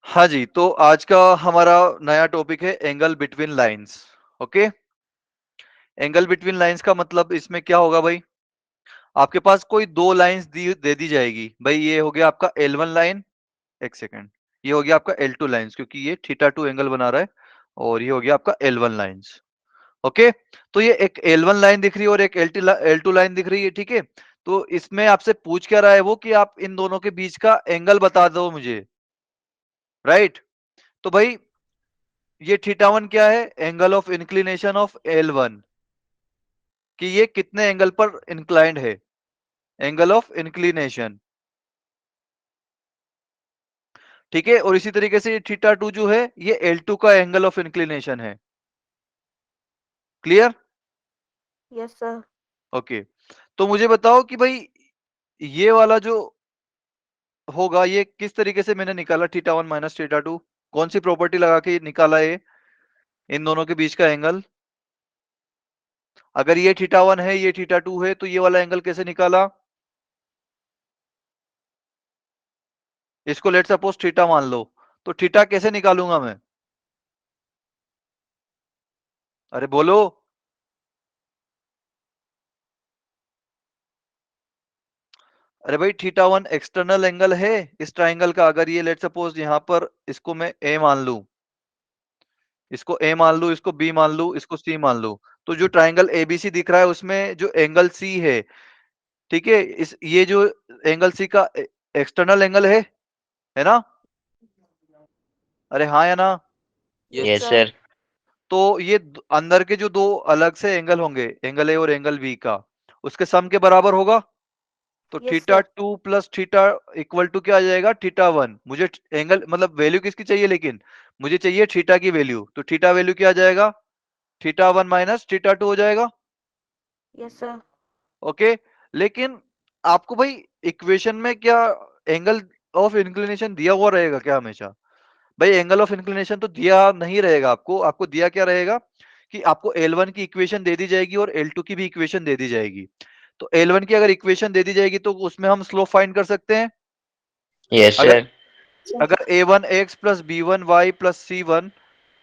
हाँ जी, तो आज का हमारा नया टॉपिक है angle between lines. Okay, angle between lines का मतलब इसमें क्या होगा भाई? आपके पास कोई दो लाइंस दे दी जाएगी भाई। ये हो गया आपका L1 लाइन, एक सेकेंड, ये हो गया आपका L2 लाइंस, क्योंकि ये थीटा 2 एंगल बना रहा है, और ये हो गया आपका L1 लाइंस। ओके, तो ये एक L1 लाइन दिख रही है और एक L2 लाइन दिख रही है, ठीक है। तो इसमें आपसे पूछ क्या रहा है वो, कि आप इन दोनों के बीच का एंगल बता दो मुझे, राइट? तो भाई ये थीटा 1 क्या है? Angle of inclination of L1, कि ये कितने एंगल पर इंक्लाइंड है, एंगल ऑफ इंक्लिनेशन, ठीक है। और इसी तरीके से ये थीटा 2 जो है, ये L2 का एंगल ऑफ इंक्लिनेशन है। क्लियर? Yes sir. ओके, तो मुझे बताओ कि भाई ये वाला जो होगा, ये किस तरीके से मैंने निकाला थीटा 1 माइनस थीटा 2? कौन सी प्रॉपर्टी लगा के निकाला ये इन दोनों के बीच का एंगल? अगर ये थीटा 1 है, ये थीटा 2 है, तो ये वाला एंगल कैसे निकाला? इसको लेट सपोज थीटा मान लो, तो थीटा कैसे निकालूंगा मैं? अरे बोलो। अरे भाई थीटा 1 एक्सटर्नल एंगल है इस ट्राइंगल का। अगर ये लेट सपोज यहां पर इसको मैं ए मान लूं, इसको ए मान लूं, इसको बी मान लूं, इसको सी मान लूं, तो जो ट्राइंगल एबीसी दिख रहा है उसमें जो एंगल सी है, ठीक है, इस ये जो एंगल सी का एक्सटर्नल एंगल है ना? अरे हाँ या ना? Yes yes sir. सर। तो ये अंदर के जो दो अलग से एंगल होंगे, एंगल ए और एंगल बी का, उसके सम के बराबर होगा। तो yes theta sir. 2 plus theta equal to क्या आ जाएगा? थीटा 1। मुझे एंगल मतलब वैल्यू किसकी चाहिए, लेकिन मुझे चाहिए थीटा की वैल्यू। तो थीटा वैल्यू क्या आ जाएगा? थीटा 1 माइनस थीटा 2 हो जाएगा। Yes sir. ओके, लेकिन आपको भाई इक्वेशन में क्या एंगल ऑफ इंक्लिनेशन दिया हुआ रहेगा क्या हमेशा? भाई एंगल ऑफ इंक्लिनेशन तो दिया नहीं रहेगा आपको। आपको दिया क्या रहेगा, कि आपको L1 की इक्वेशन दे दी जाएगी और L2 की भी इक्वेशन दे दी जाएगी। तो L1 की अगर इक्वेशन दे दी जाएगी तो उसमें हम स्लोप फाइंड कर सकते हैं। यस अगर सर। अगर A1x plus B1y plus C1,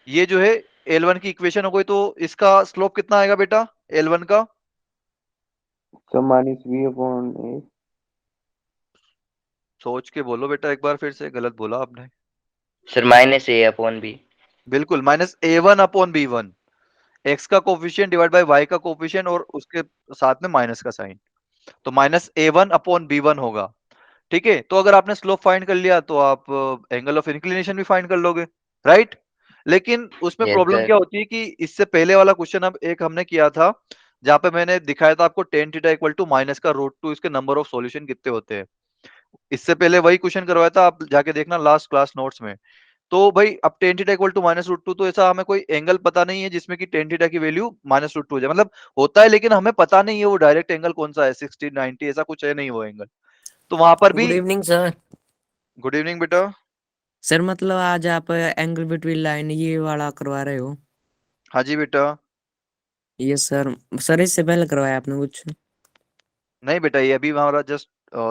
ये जो है L1 की इक्वेशन हो गई, तो इसका स्लोप कितना आएगा बेटा L1 का? So minus v upon a. सोच के बोलो बेटा, एक बार फिर से, गलत बोला आपने। Sir minus A upon B. बिल्कुल, minus A1 upon B1, x का कोफिशिएंट डिवाइड बाय वाई का कोफिशिएंट और उसके साथ में माइनस का साइन। तो माइनस A1 अपॉन B1 होगा, ठीक है। तो अगर आपने स्लोप फाइंड कर लिया तो आप एंगल ऑफ इंक्लिनेशन भी फाइंड कर लोगे, राइट? लेकिन उसमें यस प्रॉब्लम सर। क्या होती है कि इससे पहले वाला क्वेश्चन अब एक हमने किया था, जहां पे मैंने दिखाया था आपको tan theta equal to minus का रूट 2, इसके नंबर ऑफ सॉल्यूशन कितने होते हैं। इससे पहले वही क्वेश्चन करवाया था, आप जाके देखना लास्ट क्लास नोट्स में। तो भाई अब tan theta equal to minus root 2, तो ऐसा हमें कोई एंगल पता नहीं है जिसमें कि टेन थीटा की वैल्यू माइनस रूट 2 हो जाए। मतलब होता है, लेकिन हमें पता नहीं है वो डायरेक्ट एंगल कौन सा है, 60 90 ऐसा कुछ है नहीं वो एंगल। तो वहां पर भी। Good evening sir. Good evening बेटा। सर मतलब आज आप एंगल बिटवीन लाइन ये वाला करवा रहे हो? हाँ जी बेटा। Yes sir. सर इससे पहले करवाया आपने कुछ? नहीं बेटा, ये अभी हमारा जस्ट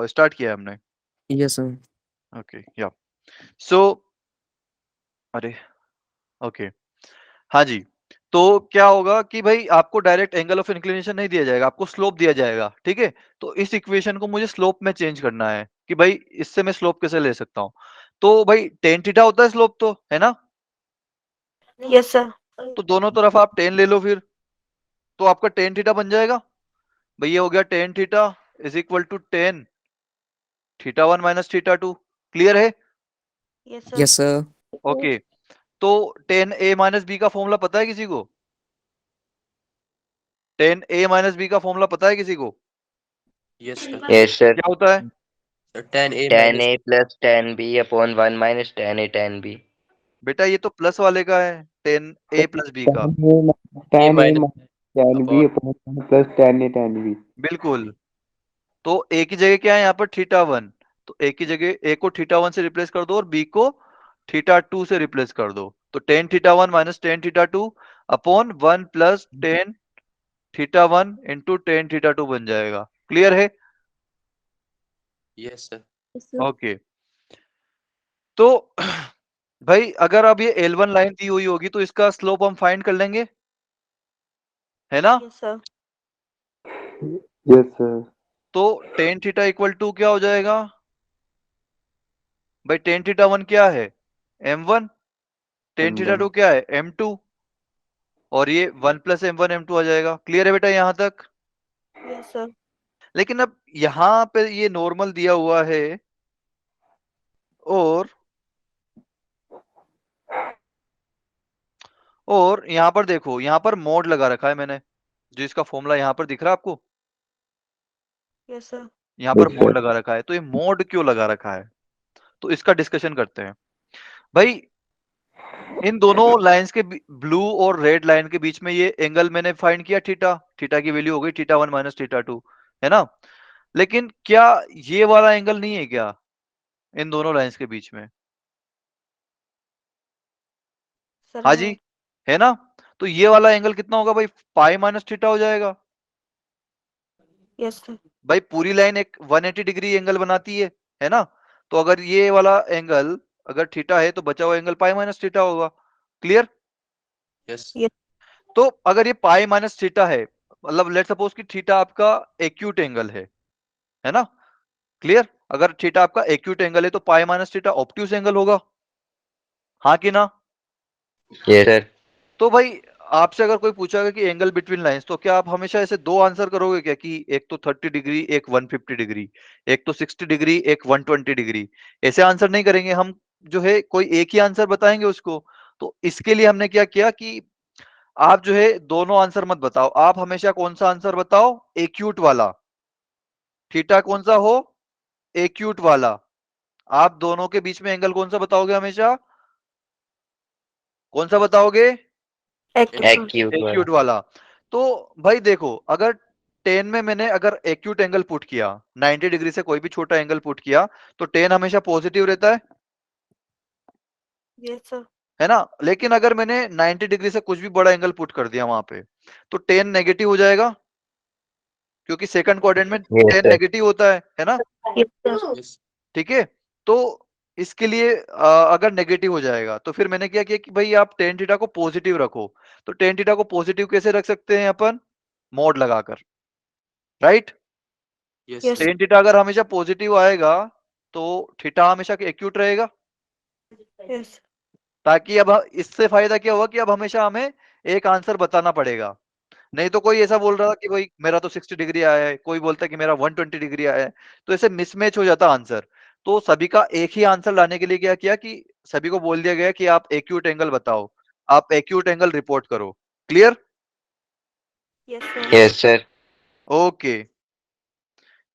स्टार्ट किया है हमने। Yes sir. ओके, या सो अरे ओके, हाँ जी। तो क्या होगा कि भाई आपको डायरेक्ट एंगल ऑफ इंक्लिनेशन नहीं दिया जाएगा, आपको स्लोप दिया जाएगा, ठीक है। तो इस इक्वेशन को मुझे स्लोप में चेंज करना है, कि भाई इससे मैं स्लोप कैसे ले सकता हूँ। तो भाई टेन थीटा होता है स्लोप, तो है ना? Yes sir. तो दोनों तरफ आप टेन ले लो फिर, तो आपका टेन थीटा बन जाएगा। भाई ये हो गया tan theta is equal to tan theta 1 minus theta 2। Clear है? Yes sir. Yes sir. Okay, तो टेन ए माइनस बी का फॉर्मूला पता है किसी को? टेन ए माइनस बी का फॉर्मूला पता है किसी को? Yes sir. Yes sir. क्या होता है? Tan A tan minus A plus tan B upon one minus tan A tan B. बेटा ये तो प्लस वाले का है, टेन ए प्लस बी का। ए tan a minus minus tan b upon. upon plus tan a tan b. बिल्कुल। तो ए की जगह क्या है यहाँ पर? थीटा 1। तो ए की जगह ए को थीटा 1 से रिप्लेस कर दो और बी को थीटा 2 से रिप्लेस कर दो। तो tan theta 1 minus tan theta 2 upon 1 plus tan theta 1 into ten theta 2 बन जाएगा। क्लियर है? Yes sir. ओके, तो भाई अगर अब ये L1 लाइन दी हुई होगी तो इसका स्लोप हम फाइंड कर लेंगे, है ना? Yes, sir. Yes, sir. तो टेन थीटा इक्वल टू क्या हो जाएगा भाई? टेन थीटा 1 क्या है? M1। Ten theta 2 M1. क्या है? M2। और ये 1 प्लस M1 M2 आ जाएगा। क्लियर है बेटा यहां तक? Yes, sir. लेकिन अब यहां पे ये नॉर्मल दिया हुआ है और यहां पर देखो, यहां पर मोड लगा रखा है मैंने, जो इसका फॉर्मूला यहां पर दिख रहा है आपको, Yes, sir. यहां पर Yes, मोड sir. लगा रखा है। तो ये मोड क्यों लगा रखा है, तो इसका डिस्कशन करते हैं भाई। इन दोनों लाइंस के ब्लू और रेड लाइन के बीच में ये एंगल मैंने फाइंड किया थीटा। थीटा की वैल्यू हो गई थीटा 1 माइनस थीटा 2, है ना? लेकिन क्या ये वाला एंगल नहीं है क्या इन दोनों लाइंस के बीच में? Sir हाँ है. जी, है ना? तो ये वाला एंगल कितना होगा भाई? पाई माइनस थीटा हो जाएगा। Yes, sir. भाई पूरी लाइन एक 180 डिग्री एंगल बनाती है ना? तो अगर ये वाला एंगल अगर थीटा है तो बचा हुआ एंगल पाई माइनस थीटा होगा। क्लियर? Yes. Yes. तो अगर ये पाई माइनस थीटा है, मतलब लेट सपोज कि थीटा आपका एक्यूट एंगल है ना? क्लियर? अगर थीटा आपका एक्यूट एंगल है तो pi minus theta obtuse angle होगा, हाँ कि ना? Yes, sir. तो भाई आपसे अगर कोई पूछेगा कि एंगल बिटवीन लाइंस, तो क्या आप हमेशा ऐसे दो आंसर करोगे क्या कि एक तो 30 डिग्री एक 150 डिग्री, एक तो 60 डिग्री एक 120 डिग्री? ऐसे आंसर नहीं करेंगे हम, जो है कोई एक ही आंसर बताएंगे उसको। तो इसके लिए हमने क्या किया कि आप जो है दोनों आंसर मत बताओ, आप हमेशा कौन सा आंसर बताओ? एक्यूट वाला। थीटा कौन सा हो? एक्यूट वाला। आप दोनों के बीच में एंगल कौन सा बताओगे हमेशा? कौन सा बताओगे? Acute, sir. Acute एक्यूट वाला. वाला। तो भाई देखो, अगर 10 में मैंने अगर एक्यूट एंगल पुट किया, 90 डिग्री से कोई भी छोटा एंगल पुट किया, तो 10 हमेशा पॉजिटिव रहता Yes, sir. है ना? लेकिन अगर मैंने 90 डिग्री से कुछ भी बड़ा एंगल पुट कर दिया वहां पे, तो 10 नेगेटिव हो जाएगा, क्योंकि सेकंड क्वाड्रेंट में Yes, 10 sir. नेगेटिव होता है ना? Yes, sir. Yes. ठीक है? तो इसके लिए अगर नेगेटिव हो जाएगा तो फिर मैंने क्या किया कि भाई आप टेन थीटा को पॉजिटिव रखो। तो टेन थीटा को पॉजिटिव कैसे रख सकते हैं अपन? मोड लगाकर, right? Yes, sir. Tan theta अगर हमेशा पॉजिटिव आएगा तो थीटा हमेशा एक्यूट रहेगा, Yes. ताकि अब इससे फायदा क्या होगा कि अब हमेशा हमें एक आंसर बताना पड़ेगा। नहीं तो कोई ऐसा बोल रहा था कि भाई मेरा तो 60 डिग्री आया है, कोई बोलता है कि मेरा 120 डिग्री आया है, तो ऐसे मिसमैच हो जाता आंसर। तो सभी का एक ही आंसर लाने के लिए क्या किया कि सभी को बोल दिया गया कि आप एक्यूट एंगल बताओ, आप एक्यूट एंगल रिपोर्ट करो। Clear? Yes, sir. Yes, sir. Okay,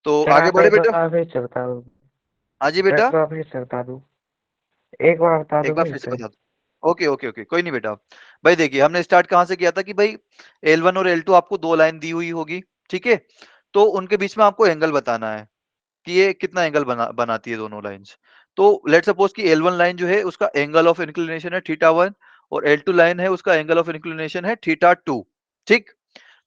तो सर आगे आप बढ़े एक बेटा। बार फिर से बता दो। हाँ जी सर बेटा, एक बार फिर से बता दो। एक बार बता एक दो बार फिर फिर से से। बता दो। ओके ओके ओके, कोई नहीं बेटा। भाई देखिए, हमने स्टार्ट कहाँ से किया था कि भाई L1 और L2 आपको दो लाइन दी हुई होगी, ठीक है? तो उनके बीच में आपको एंगल बताना है कि ये कितना एंगल बनाती है दोनों लाइंस। तो लेट सपोज कि L1 लाइन जो है उसका एंगल ऑफ इंक्लिनेशन है थीटा 1, और L2 लाइन है उसका एंगल ऑफ इंक्लिनेशन है थीटा 2। ठीक?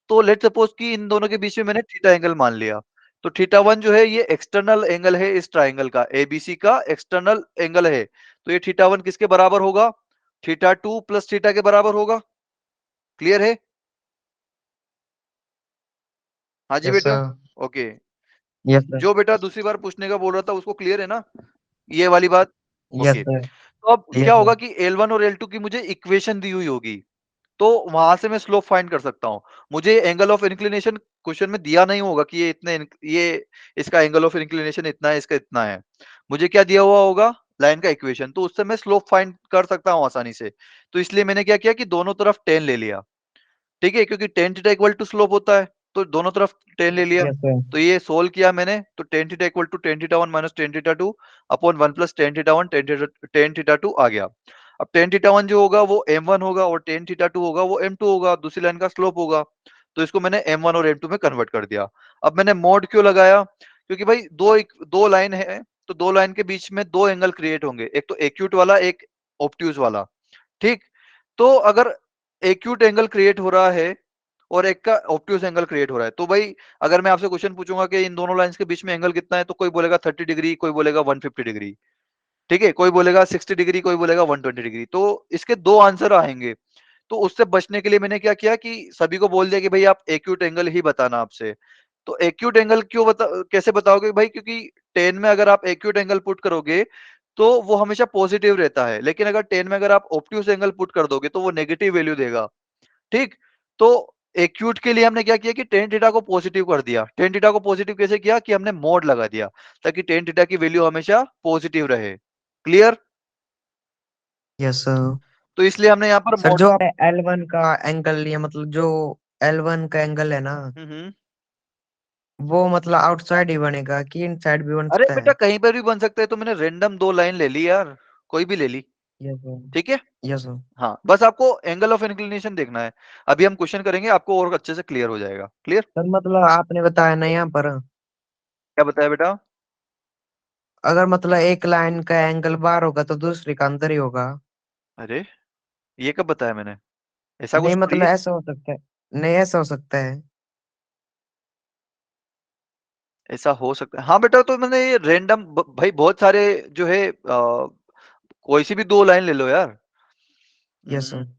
तो लेट सपोज कि इन दोनों के बीच में मैंने थीटा एंगल मान लिया। तो थीटा 1 जो है ये एक्सटर्नल एंगल है इस ट्राइंगल का, एबीसी का एक्सटर्नल एंगल है। तो ये थीटा 1 किसके बराबर होगा? थीटा 2 प्लस थीटा के बराबर होगा। क्लियर है? हाँ जी यस बेटा। सर। Okay, yes sir. जो बेटा दूसरी बार पूछने का बोल रहा था उसको क्लियर है ना ये वाली बात? Yes okay, sir. तो अब क्या यस होगा सर। कि L1 और L2 की मुझे इक्वेशन दी हुई होगी, तो वहां से मैं स्लोप फाइंड कर सकता हूँ। मुझे एंगल ऑफ इंक्लिनेशन क्वेश्चन में दिया नहीं होगा कि ये इसका एंगल ऑफ इंक्लिनेशन इतना है, इसका इतना है। मुझे क्या दिया हुआ होगा? लाइन का इक्वेशन। तो उससे मैं स्लोप फाइंड कर सकता हूँ आसानी से। तो इसलिए मैंने क्या किया कि दोनों तरफ 10 ले लिया। ठीक है, क्योंकि tan theta equal to slope होता है, तो दोनों तरफ 10 ले लिया। Yes sir. तो ये सोल्व किया मैंने, तो tan theta equal to tan theta 1 minus tan theta 2 upon 1 plus tan theta 1 tan theta 2 आ गया। अब टेन थीटा 1 जो होगा वो m1 होगा और टेन थीटा 2 होगा वो m2 होगा, दूसरी लाइन का स्लोप होगा। तो इसको मैंने m1 और m2 में कन्वर्ट कर दिया। अब मैंने मोड क्यों लगाया? क्योंकि भाई दो लाइन है, तो दो लाइन के बीच में दो एंगल क्रिएट होंगे, एक तो एक्यूट वाला एक ऑब्ट्यूज वाला। ठीक? तो अगर एक्यूट एंगल क्रिएट हो रहा है और एक का ऑब्ट्यूज एंगल क्रिएट हो रहा है, तो भाई अगर मैं आपसे क्वेश्चन पूछूंगा कि इन दोनों लाइंस के बीच में एंगल कितना है, तो कोई बोलेगा 30 डिग्री, कोई बोलेगा 150 डिग्री। ठीक है, कोई बोलेगा 60 डिग्री, कोई बोलेगा 120 डिग्री, तो इसके दो आंसर आएंगे। तो उससे बचने के लिए मैंने क्या किया कि सभी को बोल दिया कि भाई आप एक्यूट एंगल ही बताना आपसे। तो एक्यूट एंगल क्यों कैसे बताओगे भाई, क्योंकि 10 में अगर आप एक्यूट एंगल पुट करोगे तो वो हमेशा पॉजिटिव रहता है, लेकिन अगर 10 में अगर आप ऑब्ट्यूस एंगल पुट कर दोगे तो वो नेगेटिव वैल्यू देगा। ठीक, तो एक्यूट के लिए हमने क्या किया कि टेन थीटा को पॉजिटिव कर दिया। टेन थीटा को पॉजिटिव कैसे किया कि हमने मोड लगा दिया ताकि टेन थीटा की वैल्यू हमेशा पॉजिटिव रहे। क्लियर? Yes sir. तो इसलिए हमने यहाँ पर सर मोड। जो आपने L1 का एंगल लिया, मतलब जो L1 का एंगल है ना, हम्म। वो मतलब आउटसाइड ही बनेगा कि इनसाइड भी बन अरे सकता बेटा है? कहीं पर भी बन सकता है, तो मैंने रेंडम दो लाइन ले ली यार, कोई भी ले ली। Yes sir. ठीक है, यस सर। हाँ बस आपको एंगल ऑफ इंक्लिनेशन देखना है। अभी हम क्वेश्चन करेंगे, आपको और अच्छे से क्लियर हो जाएगा। क्लियर? सर मतलब आपने बताया ना यहाँ पर, क्या बताया बेटा? अगर मतलब एक लाइन का एंगल बाहर होगा तो दूसरी का अंदर ही होगा। अरे ये कब बताया मैंने? ऐसा नहीं कुछ थोड़ी मतलब है। ऐसा हो सकता है। नहीं ऐसा हो सकता है। ऐसा हो सकता है हाँ बेटा, तो मैंने ये रेंडम भाई बहुत सारे जो है कोई सी भी दो लाइन ले लो यार। यस हम्म, सर।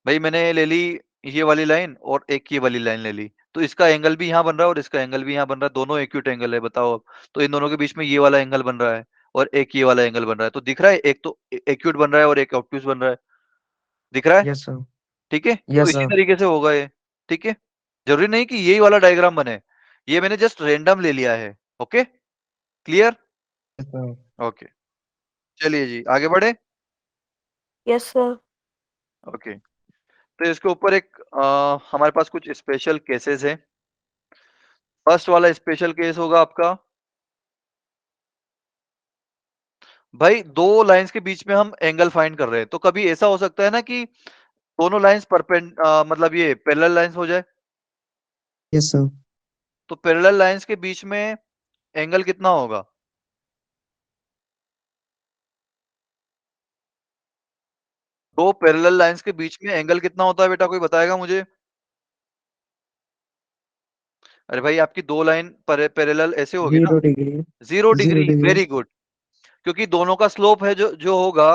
भाई मैंने ले ली ये वाली लाइन और एक ये वाली लाइन ले ली, तो इसका एंगल भी यहाँ बन रहा है और इसका एंगल भी यहाँ बन रहा है, दोनों एक्यूट एंगल है। बताओ अब, तो इन दोनों के बीच में ये वाला एंगल बन रहा है और एक ये वाला एंगल बन रहा है, तो दिख रहा है एक तो एक्यूट बन रहा है और एक ऑब्ट्यूस बन रहा है। दिख रहा है? Yes sir. ठीक है, तो यस इसी सर। तरीके से होगा ये। ठीक है, जरूरी नहीं कि यही वाला डायग्राम बने, ये मैंने जस्ट रेंडम ले लिया है। Okay, clear? Yes sir. Okay, चलिए जी आगे बढ़े। Yes, sir. ओके, तो इसके ऊपर एक हमारे पास कुछ स्पेशल केसेस हैं। फर्स्ट वाला स्पेशल केस होगा आपका, भाई दो लाइंस के बीच में हम एंगल फाइंड कर रहे हैं, तो कभी ऐसा हो सकता है ना कि दोनों लाइंस मतलब ये पैरेलल लाइंस हो जाए। Yes sir. तो पैरेलल लाइंस के बीच में एंगल कितना होगा? दो पैरेलल लाइंस के बीच में एंगल कितना होता है बेटा, कोई बताएगा मुझे? अरे भाई आपकी दो लाइन पैरेलल ऐसे होगी ना, 0 degree. 0 degree. 0 degree. Very good, क्योंकि दोनों का स्लोप है जो जो होगा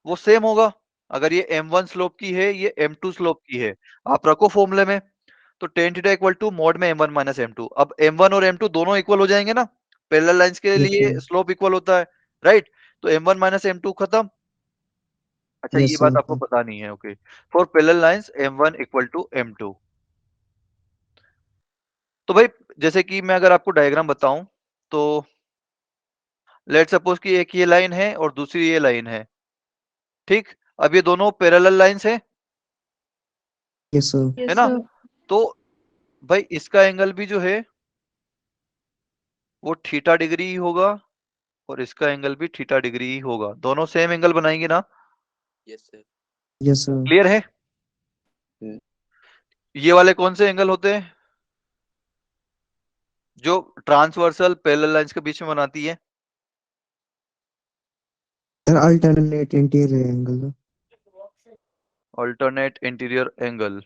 वो सेम होगा। अगर ये m1 स्लोप की है, ये m2 स्लोप की है, आप रखो फॉर्मूले में, तो tan theta equal to mod में m1 माइनस m2। अब m1 और m2 दोनों इक्वल हो जाएंगे ना, पैरेलल लाइंस के यस लिए सर। स्लोप इक्वल होता है, राइट? तो m1 माइनस m2 खत्म। अच्छा ये यस बात आपको सर। पता नहीं है, okay. For parallel lines m1 equal to m2। तो भाई जैसे कि मैं अगर आपको डायग्राम बताऊं, तो लेट सपोज कि एक ये लाइन है और दूसरी ये लाइन है। ठीक, अब ये दोनों पैरेलल लाइंस है यस सर। है Yes, ना? sir. तो भाई इसका एंगल भी जो है वो थीटा डिग्री ही होगा और इसका एंगल भी थीटा डिग्री ही होगा, दोनों सेम एंगल बनाएंगे ना। Yes sir. Yes sir. Clear है? हम्म। ये वाले कौन से एंगल होते हैं जो ट्रांसवर्सल पैरेलल लाइंस के बीच में बनाती है? Sir alternate interior angle. Alternate interior angle.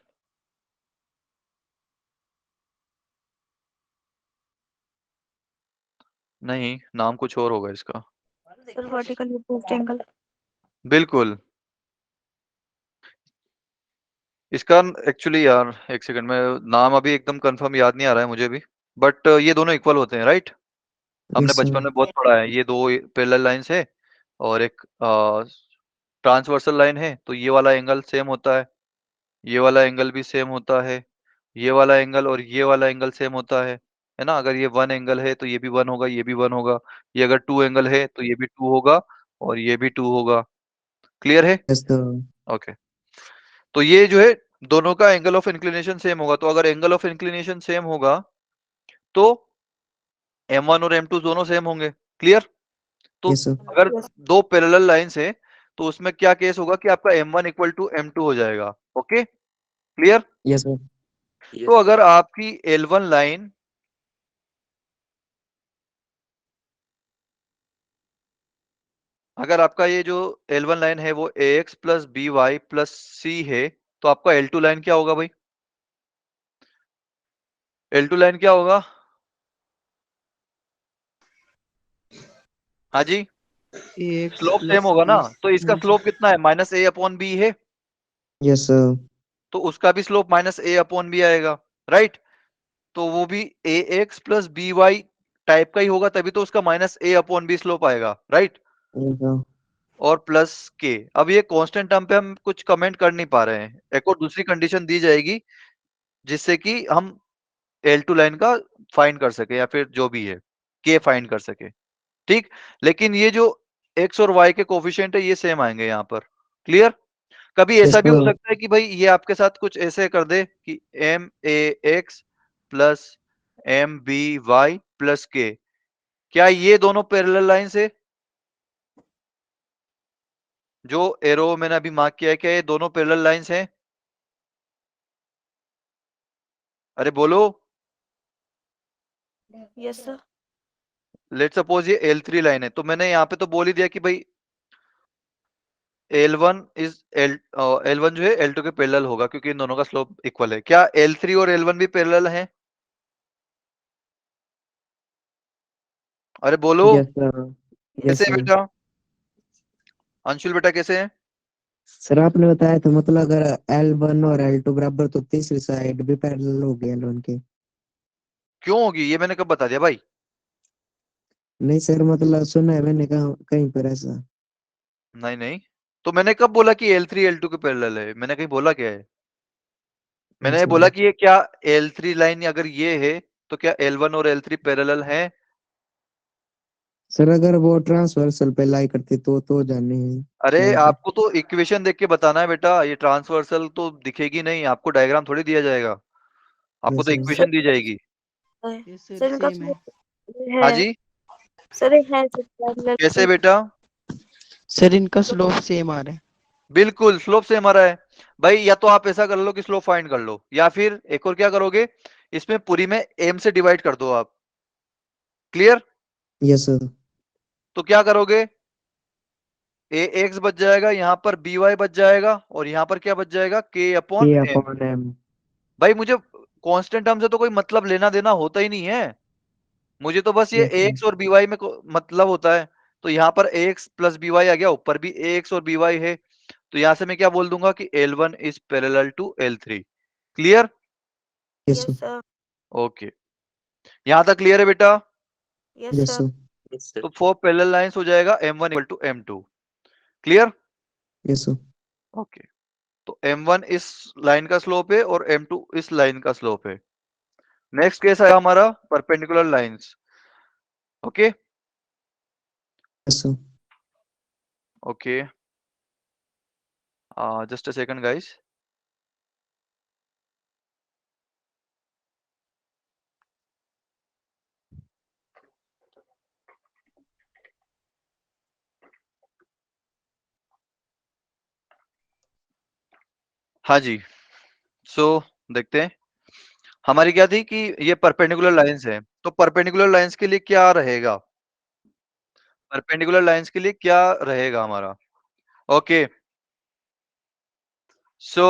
नहीं, नाम कुछ और होगा इसका। Sir, vertically opposed angle. बिल्कुल, इसका एक्चुअली यार एक सेकंड में, नाम अभी एकदम कंफर्म याद नहीं आ रहा है मुझे भी, बट ये दोनों इक्वल होते हैं, राइट? हमने यस बचपन सर। में बहुत पढ़ा है, ये दो पैरेलल लाइंस है और एक ट्रांसवर्सल लाइन है, तो ये वाला एंगल सेम होता है, ये वाला एंगल भी सेम होता है, ये वाला एंगल और ये वाला एंगल सेम होता है ना? अगर ये वन एंगल है तो ये भी वन होगा, ये भी वन होगा। ये अगर टू एंगल है तो ये भी टू होगा और ये भी टू होगा। क्लियर है? Yes sir. ओके, तो ये जो है दोनों का एंगल ऑफ इंक्लिनेशन सेम होगा, तो अगर एंगल ऑफ इंक्लिनेशन सेम होगा तो m1 और m2 दोनों सेम होंगे। क्लियर? तो यस सर। अगर Yes. दो पैरेलल लाइंस है तो उसमें क्या केस होगा कि आपका m1 इक्वल टू m2 हो जाएगा। Okay, clear? Yes sir. तो अगर आपकी L1 लाइन, अगर आपका ये जो L1 लाइन है वो ax plus B Y plus C है, तो आपका L2 लाइन क्या होगा भाई? L2 लाइन क्या होगा? हाँ जी, AX स्लोप plus सेम होगा ना, B तो इसका स्लोप कितना है, माइनस ए अपॉन बी है, Yes, sir. तो उसका भी slope minus A upon B आएगा, राइट। तो वो भी A X plus B Y type का ही होगा, तभी तो उसका minus A upon B slope आएगा, राइट। Yes, sir. और प्लस के, अब ये कांस्टेंट टर्म पे हम कुछ कमेंट कर नहीं पा रहे हैं, एक और दूसरी कंडीशन दी जाएगी जिससे कि हम L2 लाइन का फाइंड कर सके या फिर जो भी है के फाइंड कर सके, ठीक। लेकिन ये जो x और y के कोफिशिएंट है ये सेम आएंगे यहाँ पर, क्लियर। कभी Yes, ऐसा भी हो sir. सकता है कि भाई ये आपके साथ कुछ ऐसे कर दे कि M A X plus M B Y plus K, क्या ये दोनों पैरेलल लाइंस है, जो एरो मैंने अभी मार्क किया है, क्या ये दोनों पैरेलल लाइंस हैं? अरे बोलो। Yes, sir. लेट सपोज ये L3 लाइन है, तो मैंने यहाँ पे तो बोल ही दिया कि भाई L1 इज L1 जो है L2 के पैरेलल होगा क्योंकि इन दोनों का स्लोप इक्वल है। क्या L3 और L1 भी पैरेलल हैं? अरे बोलो। Yes, sir. Yes, कैसे है sir. बेटा? अंशुल बेटा कैसे है? सर आपने बताया था मतलब अगर L1 और L2 बराबर तो तीसरी साइड भी पैरेलल होगी L1 के। क्यों होगी, ये मैंने कब बता दिया भाई? नहीं सर मतलब सुना है मैंने कहा कहीं पर ऐसा। नहीं नहीं, तो मैंने कब बोला कि L3 L2 के पैरेलल है? मैंने कहीं बोला क्या है? मैंने ये अच्छा बोला जी। कि ये क्या L3 लाइन अगर ये है तो क्या L1 और L3 पैरेलल हैं? सर अगर वो ट्रांसवर्सल पे लाई करती तो जाने हैं अरे शायद। आपको तो इक्वेशन देख के बताना है बेटा, ये ट्रांसवर्सल तो दिखेगी नहीं आपको, डायग्राम थोड़ी दिया जाएगा, आपको यस तो सर। सर इक्वेशन दी जाएगी। ये सर सर इनका सेम है। है हाँ जी, सर है सर parallel कैसे है। बेटा? सर इनका स्लोप सेम आ रहा है। बिल्कुल स्लोप सेम आ रहा है भाई। या तो आप ऐसा कर लो कि स्लोप फाइंड कर लो, या फिर एक और क्या करोगे, इसमें पूरी में m से डिवाइड कर दो आप, क्लियर। Yes sir. तो क्या करोगे, ए एक्स बच जाएगा, यहाँ पर बी वाई बच जाएगा, और यहाँ पर क्या बच जाएगा, K upon K M. upon M। भाई मुझे कांस्टेंट टर्म से तो कोई मतलब लेना देना होता ही नहीं है, मुझे तो बस ये यस सर। ax और by में मतलब होता है। तो यहाँ पर ax प्लस by आ गया, ऊपर भी ax और by है, तो यहाँ से मैं क्या बोल दूंगा कि L1 is parallel to L3, clear. Yes yes sir. Sir. Okay, यहाँ तक क्लियर है बेटा? Yes yes sir. Sir. Yes, sir. तो 4 पैरेलल लाइंस हो जाएगा M1 equal to M2, clear. Yes sir. Okay, तो M1 इस लाइन का स्लोप है और M2 इस लाइन का स्लोप है। नेक्स्ट केस है हमारा perpendicular lines, okay. Yes sir. Okay, just a second guys. हाँ जी, सो देखते हैं हमारी क्या थी कि ये परपेंडिकुलर लाइंस है, तो परपेंडिकुलर लाइंस के लिए क्या रहेगा, परपेंडिकुलर लाइंस के लिए क्या रहेगा हमारा, ओके। सो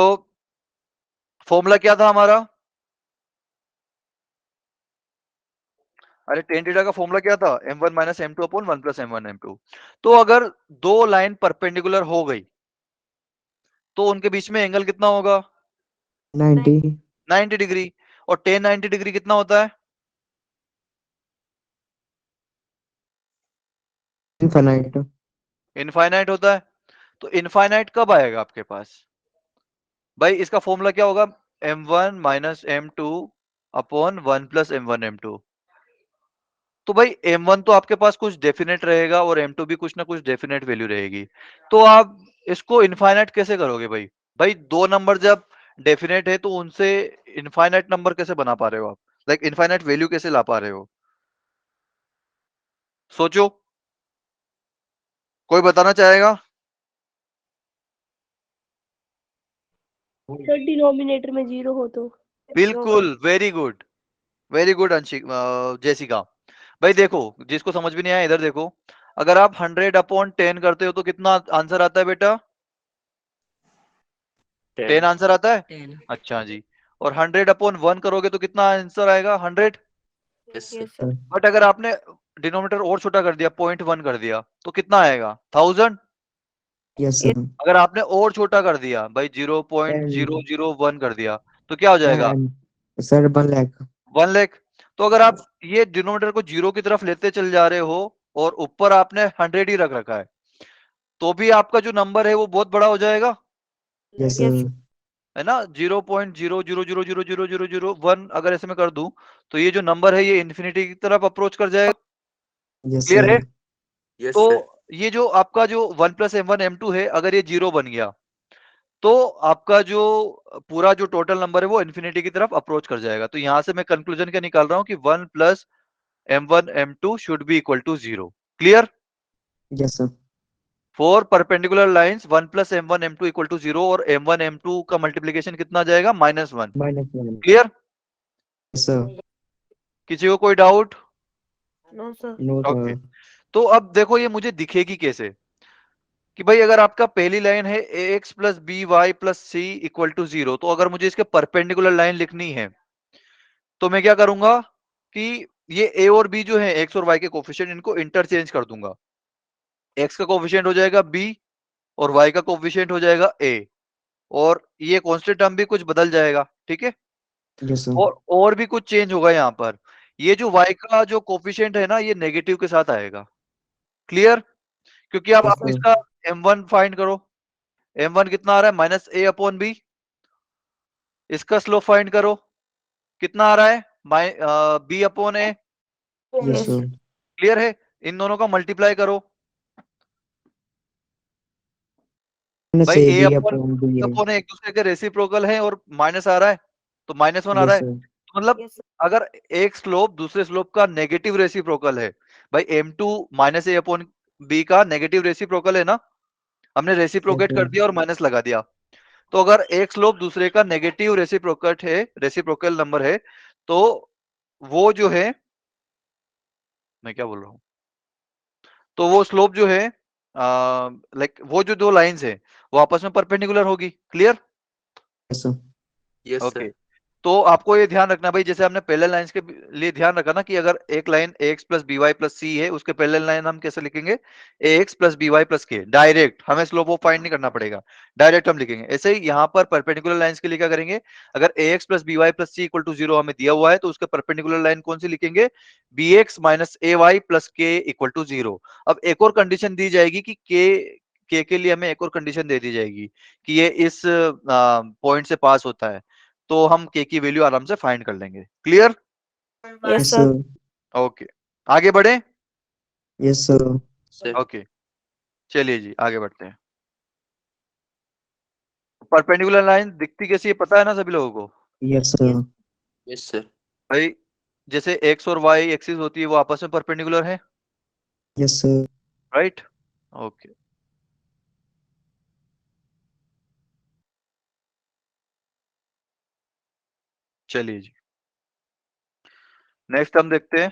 फॉर्मूला क्या था हमारा, अरे टेन थीटा का फॉर्मूला क्या था, m1 minus m2 upon 1 plus m1 m2। तो अगर दो लाइन परपेंडिकुलर हो गई तो उनके बीच में एंगल कितना होगा, 90। 90 डिग्री। और टेन 90 डिग्री कितना होता है, इनफाइनाइट। इनफाइनाइट होता है। तो इनफाइनाइट कब आएगा आपके पास, भाई इसका फॉर्मूला क्या होगा, m1 minus m2 upon 1 plus m1 m2। तो भाई m1 तो आपके पास कुछ डेफिनेट रहेगा और m2 भी कुछ ना कुछ डेफिनेट वैल्यू रहेगी, तो आप इसको इनफाइनाइट कैसे करोगे भाई, भाई दो नंबर जब डेफिनेट है तो उनसे इनफाइनाइट नंबर कैसे बना पा रहे हो आप, लाइक इनफाइनाइट वैल्यू कैसे ला पा रहे हो, सोचो, कोई बताना चाहेगा? सर डिनोमिनेटर में 0 हो तो बिल्कुल, वेरी गुड अंशिक, जेसिका। भाई देखो, जिसको समझ भी नहीं आया इधर देखो, अगर आप 100 अपॉन 10 करते हो तो कितना आंसर आता है बेटा, 10 आंसर आता है। 10। अच्छा जी, और 100 अपॉन 1 करोगे तो कितना आंसर आएगा, 100। Yes, sir. Yes sir. But अगर आपने डिनोमिनेटर और छोटा कर दिया 0.1 कर दिया तो कितना आएगा 1000। Yes sir. अगर आपने और छोटा कर दिया भाई 0.001 कर दिया तो क्या हो जाएगा सर 1 लाख। 1 लाख। तो अगर आप ये डिनोमिनेटर को जीरो की तरफ लेते चल जा रहे हो और ऊपर आपने 100 ही रख रखा है तो भी आपका जो नंबर है वो बहुत बड़ा हो जाएगा, यस सर। है ना। 0.000000001 अगर ऐसे में कर दूं तो ये जो नंबर है ये इन्फिनिटी की तरफ अप्रोच कर जाएगा। यस क्लियर है। सर। Yes, तो sir. ये जो आपका जो 1 + m1 m2 है अगर ये 0 बन गया तो आपका जो पूरा जो टोटल नंबर है वो इन्फिनिटी की तरफ अप्रोच कर जाएगा। तो यहां से मैं कंक्लूजन क्या निकाल रहा हूं कि 1 + m1 m2 should be equal to 0। Clear. Yes sir. For perpendicular lines 1 + m1 m2 equal to 0 और m1 m2 का मल्टीप्लीकेशन कितना आ जाएगा -1। -1। क्लियर। Yes sir. किसी को कोई doubt? No sir. No okay. Sir. तो अब देखो ये मुझे दिखेगी कैसे कि भाई अगर आपका पहली लाइन है ax + by + c equal to 0 तो अगर मुझे इसके परपेंडिकुलर लाइन लिखनी है तो मैं क्या करूंगा कि ये a और b जो है x और y के कोफिशिएंट इनको इंटरचेंज कर दूंगा। x का कोफिशिएंट हो जाएगा b और y का कोफिशिएंट हो जाएगा a और ये कांस्टेंट टर्म भी कुछ बदल जाएगा, ठीक है। Yes sir. और भी कुछ चेंज होगा यहाँ पर। ये जो y का जो कोफिशिएंट है ना ये नेगेटिव के साथ आएगा। क्लियर। क्योंकि अब यस आप सर। इसका m1 फाइंड करो। m1 कितना आ रहा है -a/b। इसका स्लोप फाइंड करो कितना आ रहा है b/a। Yes sir. क्लियर है। इन दोनों का मल्टीप्लाई करो भाई से a B upon upon B है। अपॉन एक दूसरे के रेसिप्रोकल है और माइनस आ रहा है तो -1 आ रहा यस है। सर। तो मतलब अगर एक स्लोप दूसरे स्लोप का नेगेटिव रेसिप्रोकल है भाई m2 -a/b का नेगेटिव रेसिप्रोकल है ना, हमने यस रेसिप्रोकेट कर सर। दिया और माइनस लगा दिया। तो अगर एक स्लोप दूसरे का नेगेटिव रेसिप्रोकेट है, रेसिप्रोकल नंबर है तो वो जो है, मैं क्या बोल रहा हूं, तो वो स्लोप जो है लाइक वो जो दो लाइंस है वो आपस में परपेंडिकुलर होगी। Clear. Yes sir. Yes, okay. sir. तो आपको ये ध्यान रखना भाई जैसे हमने पैरेलल लाइंस के लिए ध्यान रखा ना कि अगर एक लाइन ax + by + c है उसके पैरेलल लाइन हम कैसे लिखेंगे ax + by + k डायरेक्ट, हमें स्लोप वो फाइंड नहीं करना पड़ेगा, डायरेक्ट हम लिखेंगे। ऐसे ही यहाँ पर परपेंडिकुलर लाइंस के लिए क्या करेंगे, अगर ax + by + c = 0 हमें दिया हुआ है तो उसके परपेंडिकुलर लाइन कौन सी लिखेंगे bx - ay + k = 0। अब एक और कंडीशन दी जाएगी कि k के लिए हमें एक और कंडीशन दे दी जाएगी कि ये इस पॉइंट से पास होता है तो हम k की वैल्यू आराम से फाइंड कर लेंगे। क्लियर। Yes sir. ओके आगे बढ़े। Yes sir. Sir. ओके चलिए जी आगे बढ़ते हैं। परपेंडिकुलर लाइन दिखती कैसी है पता है ना सभी लोगों को। Yes sir. Yes, sir. भाई जैसे x और y एक्सिस होती है वो आपस में परपेंडिकुलर है, यस सर। राइट। ओके चलिए जी नेक्स्ट हम देखते हैं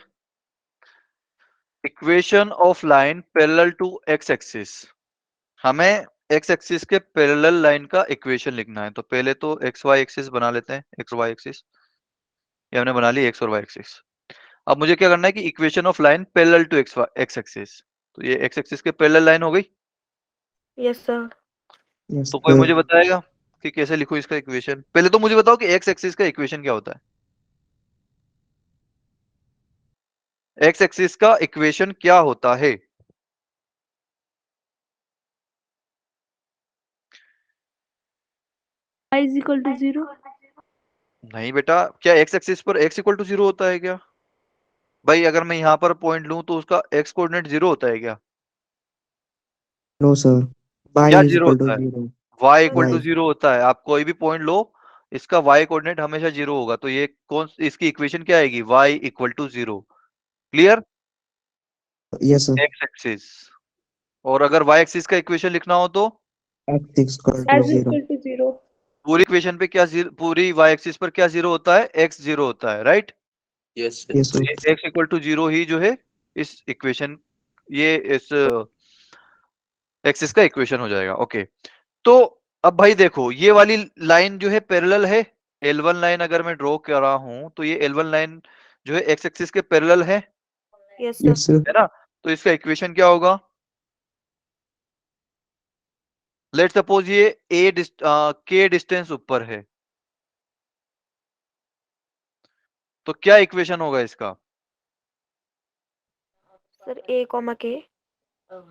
equation of line parallel to x axis. हमें x एक्सिस के पैरेलल लाइन का इक्वेशन लिखना है तो पहले तो x y एक्सिस बना लेते हैं। x y एक्सिस ये हमने बना ली x और y एक्सिस। अब मुझे क्या करना है कि equation of line parallel to x axis, तो ये x एक्सिस के पैरेलल लाइन हो गई। Yes sir. यस तो कोई सर। मुझे बताएगा कि कैसे लिखूं इसका इक्वेशन। पहले तो मुझे बताओ कि x एक्सिस का इक्वेशन क्या होता है। x एक्सिस का इक्वेशन क्या होता है। y = 0। नहीं बेटा, क्या x एक्सिस पर x = 0 होता है क्या भाई। अगर मैं यहाँ पर पॉइंट लूं तो उसका x कोऑर्डिनेट 0 होता है क्या। No sir. बाय क्या इज 0 इक्वल टू होता है, 0। y = y। 0 होता है। आप कोई भी पॉइंट लो इसका y कोऑर्डिनेट हमेशा 0 होगा। तो ये कौन इसकी इक्वेशन क्या आएगी y = 0। Clear. Yes sir. x axis. और अगर y एक्सिस का इक्वेशन लिखना हो तो x इक्वल टू z 0। = 0। पूरी इक्वेशन पे क्या पूरी y एक्सिस पर क्या 0 होता है, x 0 होता है, राइट। Yes, sir. यस तो सर। ये x = 0 ही जो है इस इक्वेशन, ये इस एक्सिस का इक्वेशन हो जाएगा। ओके तो अब भाई देखो ये वाली लाइन जो है पैरेलल है। L1 लाइन अगर मैं ड्रॉ कर रहा हूं तो ये L1 लाइन जो है x एक्सिस के पैरेलल है। Yes, sir. Yes, sir. है ना? तो इसका इक्वेशन क्या होगा? लेट सपोज ये के डिस्टेंस ऊपर है, तो क्या इक्वेशन होगा इसका? Sir, A, K.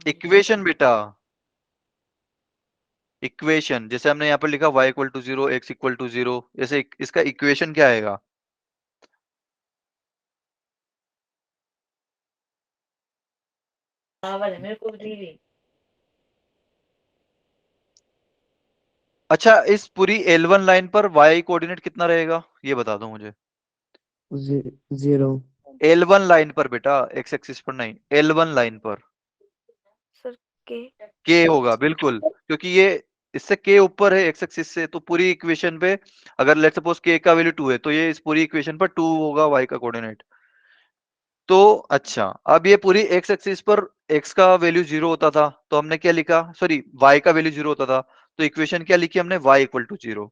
इक्वेशन बेटा, इक्वेशन जैसे हमने यहाँ पर लिखा y equal to 0, x equal to 0, जैसे इसका इक्वेशन क्या आएगा? अच्छा, इस पूरी L1 लाइन पर y कोऑर्डिनेट कितना रहेगा, ये बता दो मुझे। 0. L1 लाइन पर बेटा, x एक्सिस पर नहीं, L1 लाइन पर Sir, K. k होगा, बिल्कुल, क्योंकि ये इससे k ऊपर है x एक्सिस से, तो पूरी इक्वेशन पे अगर लेट सपोज k का वैल्यू 2 है, तो ये इस पूरी इक्वेशन पर 2 होगा y का कोऑर्डिनेट। तो अच्छा, अब ये पूरी x एक्सिस पर x का वैल्यू 0 होता था, तो हमने क्या लिखा, सॉरी y का वैल्यू 0 होता था, तो इक्वेशन क्या लिखी हमने, y इक्वल टू 0।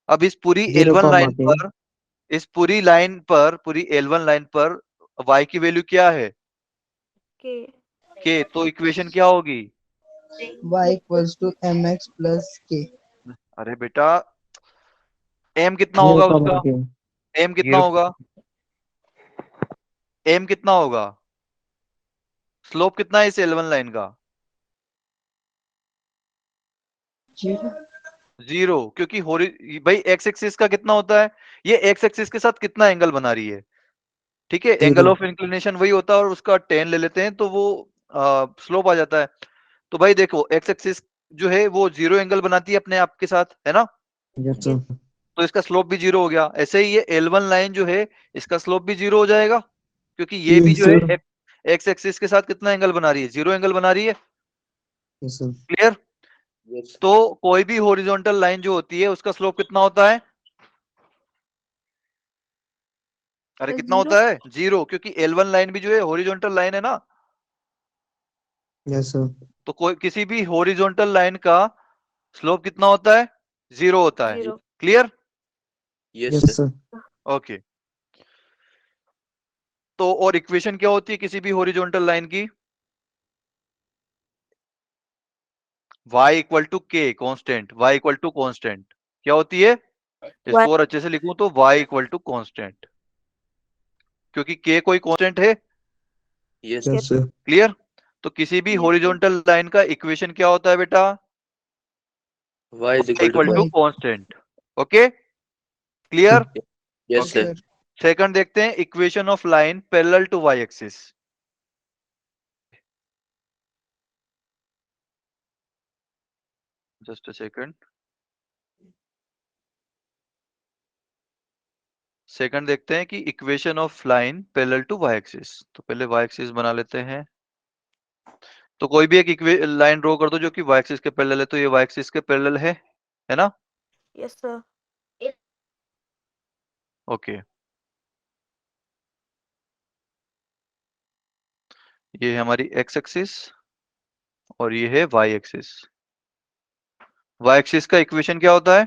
अब इस पूरी 0, L1 लाइन K. पर, इस पूरी लाइन पर, पूरी L1 लाइन पर y की वैल्यू क्या है, K. k, तो इक्वेशन क्या होगी? y equals to mx plus k. अरे बेटा, m कितना 0, होगा उसका, K. m कितना 0. होगा, m कितना होगा, स्लोप कितना है इस L1 लाइन का? 0. 0, क्योंकि भाई x एक्सिस का कितना होता है, ये x एक्सिस के साथ कितना एंगल बना रही है, ठीक है, एंगल 0. ऑफ इंक्लिनेशन वही होता है, और उसका टेन ले लेते हैं तो वो स्लोप आ जाता है। तो भाई देखो, x एक्सिस जो है वो 0 एंगल बनाती है अपने आप के साथ, है ना? Yes, sir. तो इसका स्लोप भी 0 हो गया। ऐसे ही ये L1 लाइन जो है, इसका स्लोप भी 0 हो जाएगा, क्योंकि ये भी Yes, जो है sir. x एक्सिस के साथ कितना एंगल बना रही है, 0 एंगल बना रही है। Yes, sir. क्लियर? Yes. तो कोई भी हॉरिजॉन्टल लाइन जो होती है उसका स्लोप कितना होता है? अरे कितना होता है? 0, क्योंकि L1 लाइन भी जो है हॉरिजॉन्टल लाइन है ना। Yes, sir. तो कोई किसी भी हॉरिजॉन्टल लाइन का स्लोप कितना होता है? 0 होता है। 0. Clear? Yes, Yes, sir. sir. Okay. तो और इक्वेशन क्या होती है किसी भी हॉरिजॉन्टल लाइन की? y equal to K constant, y equal to constant क्या होती है? इसको और अच्छे से लिखूं तो y इक्वल टू कॉन्स्टेंट, क्योंकि k कोई कॉन्स्टेंट है। Yes. Yes, sir. क्लियर? तो किसी भी Yes, हॉरिजॉन्टल लाइन का इक्वेशन क्या होता है बेटा? Y is equal to equal to Y. Constant. Okay, clear? Yes, Okay. sir. Second देखते हैं, equation of line parallel to y axis. Just a second, second देखते हैं कि equation of line parallel to y axis. तो पहले y axis बना लेते हैं। तो कोई भी एक लाइन ड्रॉ कर दो जो कि y एक्सिस के पैरेलल है, तो ये y एक्सिस के पैरेलल है ना? Yes, sir. ओके, ये है हमारी x एक्सिस और ये है y एक्सिस। y एक्सिस का इक्वेशन क्या होता है?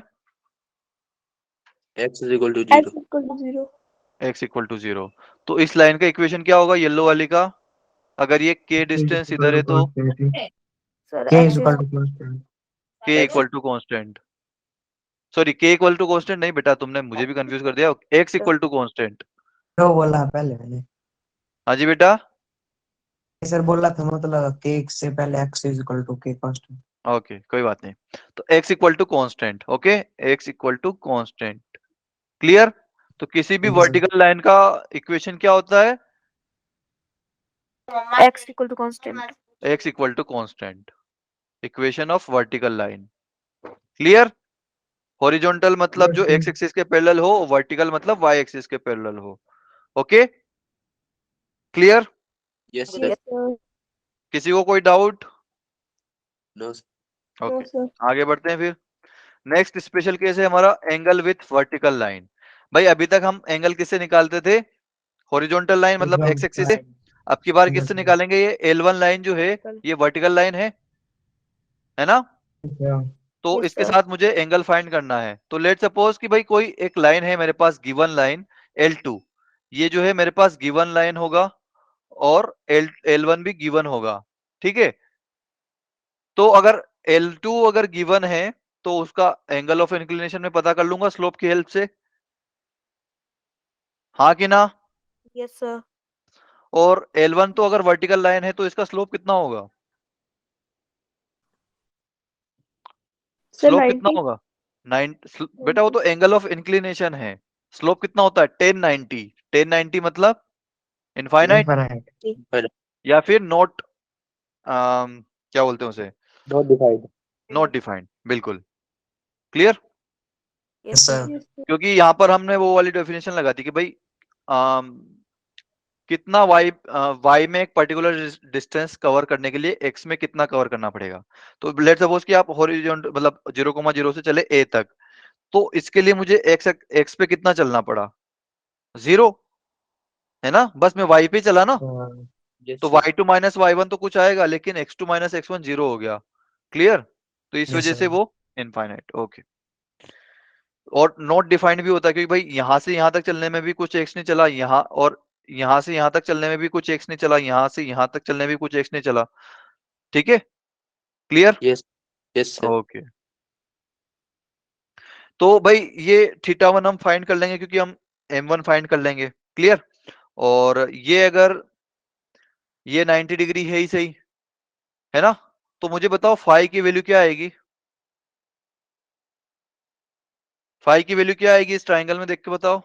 X is equal to 0. equal to 0. x equal to 0। तो इस लाइन का इक्वेशन क्या होगा, येलो वाली का? अगर ये k डिस्टेंस इधर है तो Sir, K X is is equal to constant. k equal to constant, sorry k equal to constant नहीं बेटा, तुमने मुझे भी कंफ्यूज कर दिया, x इक्वल टू कॉन्स्टेंट। जो बोला पहले मैंने हाँ जी बेटा, सर बोला था मतलब k से पहले x is equal to k constant. Okay कोई बात नहीं। तो x equal to constant, okay, x equal to constant. Clear? तो किसी भी Yes, sir. वर्टिकल लाइन का इक्वेशन क्या होता है? X equal to constant. x equal to constant, equation of vertical line. Clear? Horizontal मतलब जो x एक्सिस के पैरेलल हो, वर्टिकल मतलब y एक्सिस के पैरेलल हो। Okay, clear? Yes, sir. Yes, sir. किसी को कोई doubt? No, sir. Okay, No, sir. आगे बढ़ते हैं फिर। नेक्स्ट स्पेशल केस है हमारा एंगल विथ वर्टिकल लाइन। भाई अभी तक हम एंगल किससे निकालते थे? हॉरिजॉन्टल लाइन मतलब x एक्सिस से। अब की बार किससे निकालेंगे? ये L1 लाइन जो है ये वर्टिकल लाइन है ना? तो Yes, इसके sir. साथ मुझे एंगल फाइंड करना है। तो लेट सपोज कि भाई कोई एक लाइन है मेरे पास, गिवन लाइन L2, ये जो है मेरे पास गिवन लाइन होगा, और L1 भी गिवन होगा, ठीक है। तो अगर L2 अगर गिवन है तो उसका एंगल ऑफ इंक्लिनेशन में पता कर लूंगा स्लोप की हेल्प से, हाँ कि ना। Yes, sir. और L1 तो अगर वर्टिकल लाइन है तो इसका स्लोप कितना होगा, Sir, स्लोप कितना 90. होगा 9। बेटा वो तो एंगल ऑफ इंक्लिनेशन है, स्लोप कितना होता है 1090। 1090 मतलब इनफाइनाइट Infinite. या फिर नॉट, क्या बोलते हैं उसे, Not defined. नॉट डिफाइंड, बिल्कुल clear. Yes, sir. sir. Yes, sir. क्योंकि यहाँ पर हमने वो वाली डेफिनेशन लगा थी कि भाई कितना y में एक पर्टिकुलर डिस्टेंस कवर करने के लिए x में कितना कवर करना पड़ेगा। तो लेट सपोज कि आप हॉरिजॉन्टल मतलब 0,0 से चले a तक, तो इसके लिए मुझे x पे कितना चलना पड़ा, 0 है ना, बस मैं y पे चला ना, Yes, तो sir. y2 माइनस y1 तो कुछ आएगा, लेकिन x2 माइनस x1 0 हो गया, क्लियर। तो इस Yes, वजह से sir. वो इनफाइनाइट, ओके। और नॉट डिफाइंड भी होता है क्योंकि भाई यहां से यहां तक चलने में भी कुछ एक्स नहीं चला, यहाँ और यहां से यहां तक चलने में भी कुछ एक्स नहीं चला, यहां से यहां तक चलने में भी कुछ एक्स नहीं चला, ठीक है, clear, Yes. Yes, sir. Okay. तो भाई ये थीटा 1 हम फाइंड कर लेंगे क्योंकि हम m1 फाइंड कर लेंगे, क्लियर। और ये अगर ये 90 डिग्री है ही सही, है ना, तो मुझे बताओ फाई की वैल्यू क्या आएगी, फाई की वैल्यू क्या आएगी इस ट्राइंगल में, देख के बताओ।